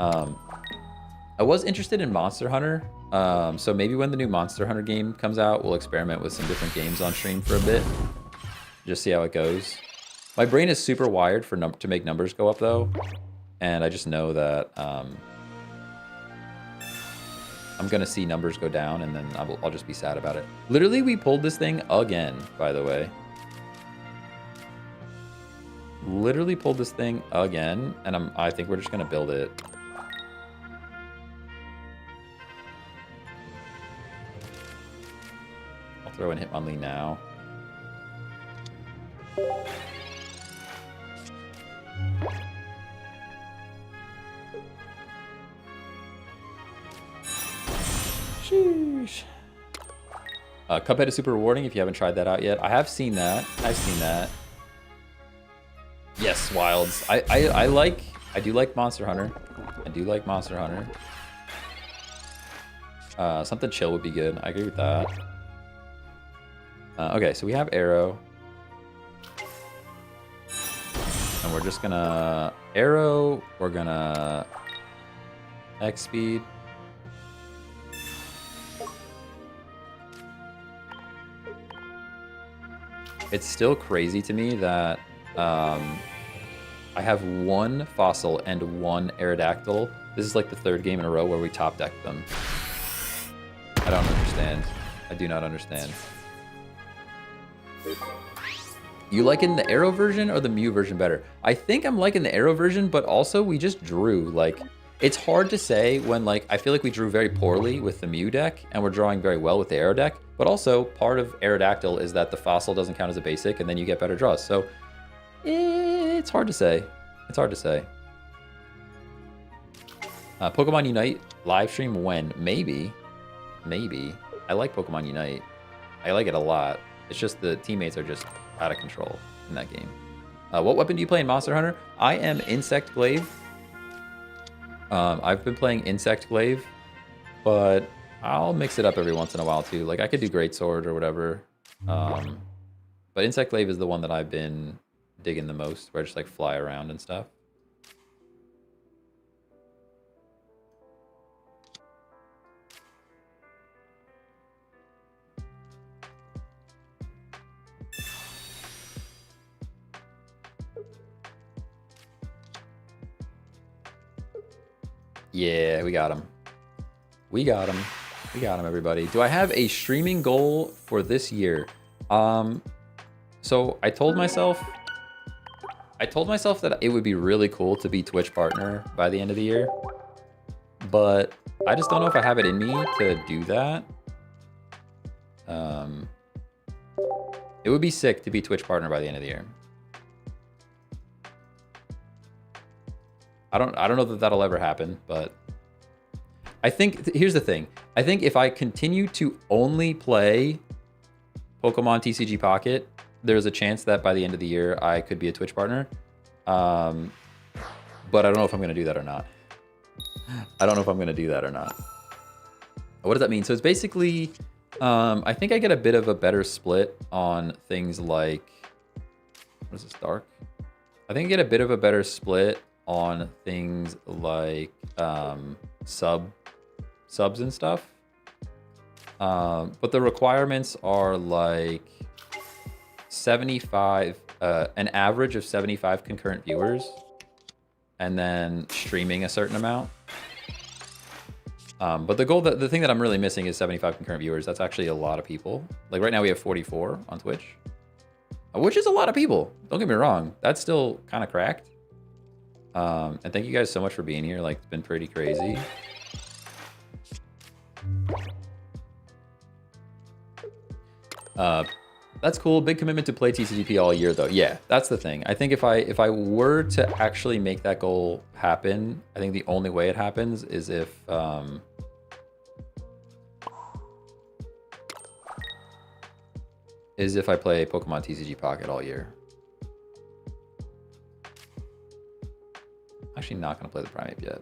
I was interested in Monster Hunter, so maybe when the new Monster Hunter game comes out, we'll experiment with some different games on stream for a bit. Just see how it goes. My brain is super wired for to make numbers go up, though, and I just know that I'm gonna see numbers go down, and then I'll just be sad about it. Literally, we pulled this thing again, by the way. Literally pulled this thing again, and I think we're just gonna build it. I'll throw in Hitmonlee now. Sheesh. Cuphead is super rewarding if you haven't tried that out yet. I have seen that. I've seen that. Yes, wilds. I do like Monster Hunter. I do like Monster Hunter. Something chill would be good. I agree with that. Okay, so we have arrow. And we're just gonna arrow. We're gonna X speed. It's still crazy to me that I have one fossil and one Aerodactyl. This is like the third game in a row where we top decked them. I don't understand. I do not understand. You liking the arrow version or the Mew version better? I think I'm liking the arrow version, but also we just drew, like, it's hard to say when, like, I feel like we drew very poorly with the Mew deck and we're drawing very well with the arrow deck, but also part of Aerodactyl is that the fossil doesn't count as a basic and then you get better draws. So it's hard to say. It's hard to say. Pokemon Unite live stream when? Maybe. Maybe. I like Pokemon Unite. I like it a lot. It's just the teammates are just out of control in that game. What weapon do you play in Monster Hunter? I am Insect Glaive. I've been playing Insect Glaive, but I'll mix it up every once in a while too. Like I could do Greatsword or whatever. But Insect Glaive is the one that I've been digging the most, where I just like fly around and stuff. Yeah, we got him. We got him. We got him, everybody. Do I have a streaming goal for this year? So I told myself that it would be really cool to be Twitch partner by the end of the year, but I just don't know if I have it in me to do that. It would be sick to be Twitch partner by the end of the year. I don't know that that'll ever happen, but I think here's the thing. I think if I continue to only play Pokemon TCG Pocket, there's a chance that by the end of the year I could be a Twitch partner. But I don't know if I'm going to do that or not. I don't know if I'm going to do that or not. What does that mean? So it's basically, I think I get a bit of a better split on things like, what is this, dark? I think I get a bit of a better split on things like subs and stuff. But the requirements are like 75, an average of 75 concurrent viewers, and then streaming a certain amount. But the goal, the thing that I'm really missing is 75 concurrent viewers. That's actually a lot of people. Like right now we have 44 on Twitch, which is a lot of people. Don't get me wrong. That's still kind of cracked. And thank you guys so much for being here. Like, it's been pretty crazy. That's cool. Big commitment to play TCGP all year, though. Yeah, that's the thing. I think if I were to actually make that goal happen, I think the only way it happens is if I play Pokemon TCG Pocket all year. Actually not going to play the Primeape yet.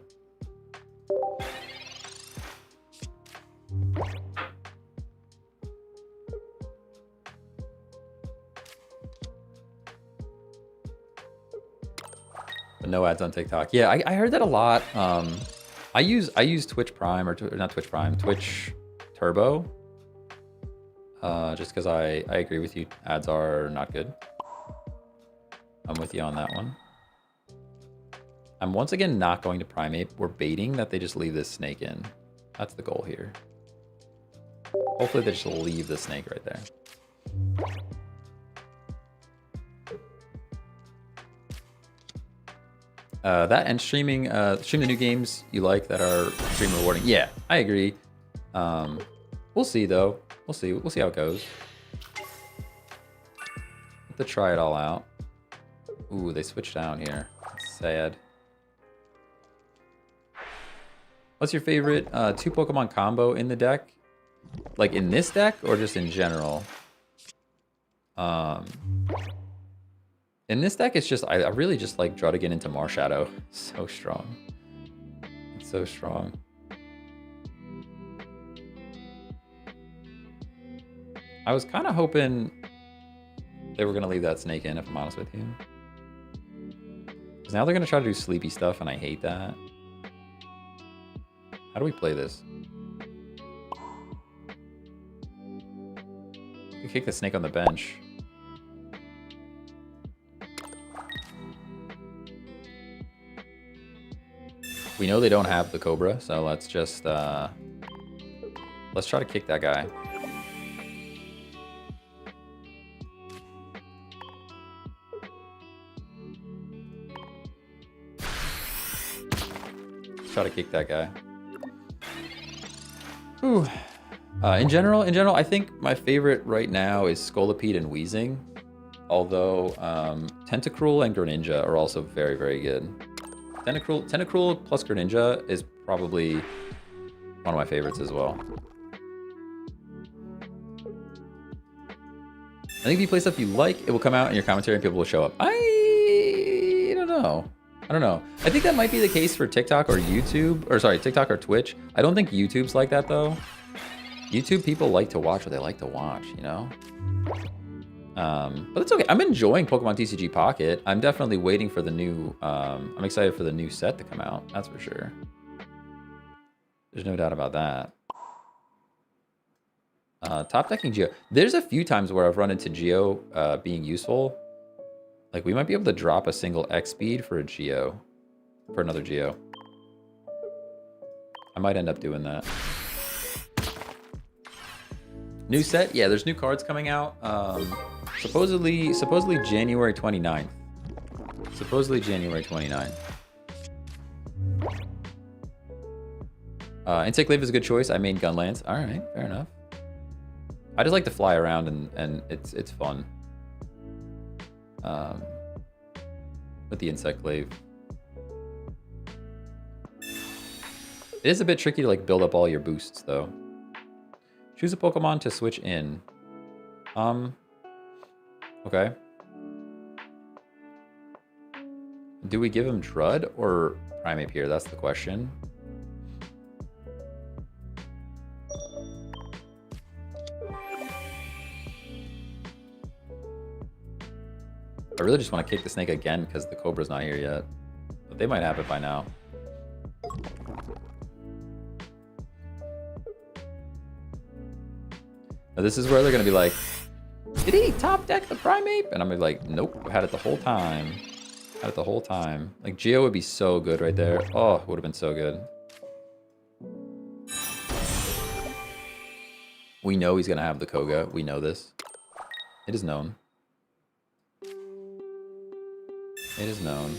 But no ads on TikTok. Yeah, I heard that a lot. I use Twitch Prime, or not Twitch Prime, Twitch Turbo. Just because I agree with you. Ads are not good. I'm with you on that one. I'm once again not going to Primeape. We're baiting that they just leave this snake in. That's the goal here. Hopefully they just leave the snake right there. That and streaming, stream the new games you like that are stream rewarding. Yeah, I agree. We'll see though. We'll see how it goes. Have to try it all out. Ooh, they switched down here. That's sad. What's your favorite 2 Pokemon combo in the deck? Like in this deck or just in general? I In this deck, it's just, I really just like draw to get into Marshadow. So strong. It's so strong. I was kind of hoping they were going to leave that snake in, if I'm honest with you. Because now they're going to try to do sleepy stuff, and I hate that. How do we play this? We can kick the snake on the bench. We know they don't have the Cobra, so let's just let's try to kick that guy. Let's try to kick that guy. Whew. In general, I think my favorite right now is Scolipede and Weezing. Although Tentacruel and Greninja are also very, very good. Tentacruel plus Greninja is probably one of my favorites as well. I think if you play stuff you like, it will come out in your commentary and people will show up. I don't know. I think that might be the case for TikTok or YouTube, or sorry, TikTok or Twitch. I don't think YouTube's like that though. YouTube people like to watch what they like to watch, you know? But it's okay. I'm enjoying Pokemon TCG Pocket. I'm definitely waiting for the new, I'm excited for the new set to come out. That's for sure. There's no doubt about that. Top decking Geo. There's a few times where I've run into Geo being useful. Like we might be able to drop a single X speed for a Geo, for another Geo. I might end up doing that. New set? Yeah, there's new cards coming out. Supposedly January 29th. Supposedly January 29th. Insect Glaive is a good choice. I made Gunlance. All right, fair enough. I just like to fly around and it's fun. With the Insect Glaive. It is a bit tricky to like build up all your boosts though. Choose a Pokemon to switch in. Okay. Do we give him Drud or Primeape here? That's the question. I really just want to kick the snake again because the Cobra's not here yet. But they might have it by now. Now this is where they're going to be like, did he top deck the Primeape? And I'm going to be like, nope, I had it the whole time. Had it the whole time. Like, Geo would be so good right there. Oh, it would have been so good. We know he's going to have the Koga. We know this. It is known. It is known.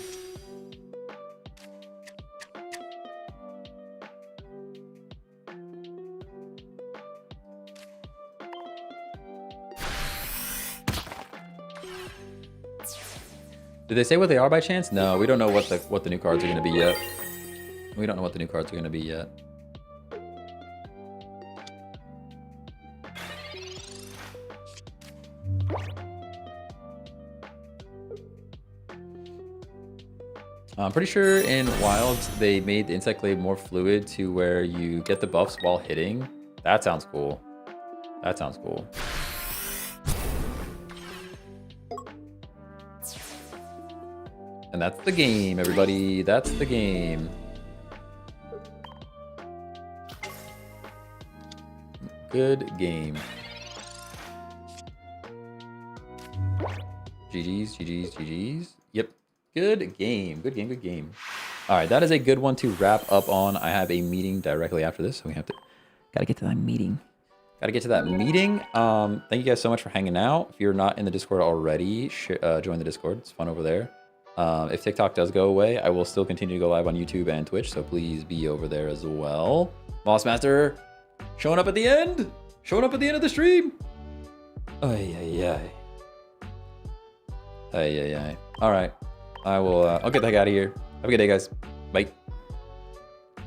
Did they say what they are by chance? No, we don't know what the new cards are going to be yet. We don't know what the new cards are going to be yet. I'm pretty sure in Wilds they made the Insect Glaive more fluid to where you get the buffs while hitting. That sounds cool. That sounds cool. And that's the game, everybody. That's the game. Good game. GG's, GG's, GG's. Yep. Good game. Good game, good game. All right, that is a good one to wrap up on. I have a meeting directly after this, so we have to... Gotta get to that meeting. Gotta get to that meeting. Thank you guys so much for hanging out. If you're not in the Discord already, join the Discord. It's fun over there. If TikTok does go away, I will still continue to go live on YouTube and Twitch, so please be over there as well. Mossmaster, showing up at the end? Showing up at the end of the stream? Ay, ay, ay. Ay, ay, ay. All right. I'll get the heck out of here. Have a good day, guys. Bye.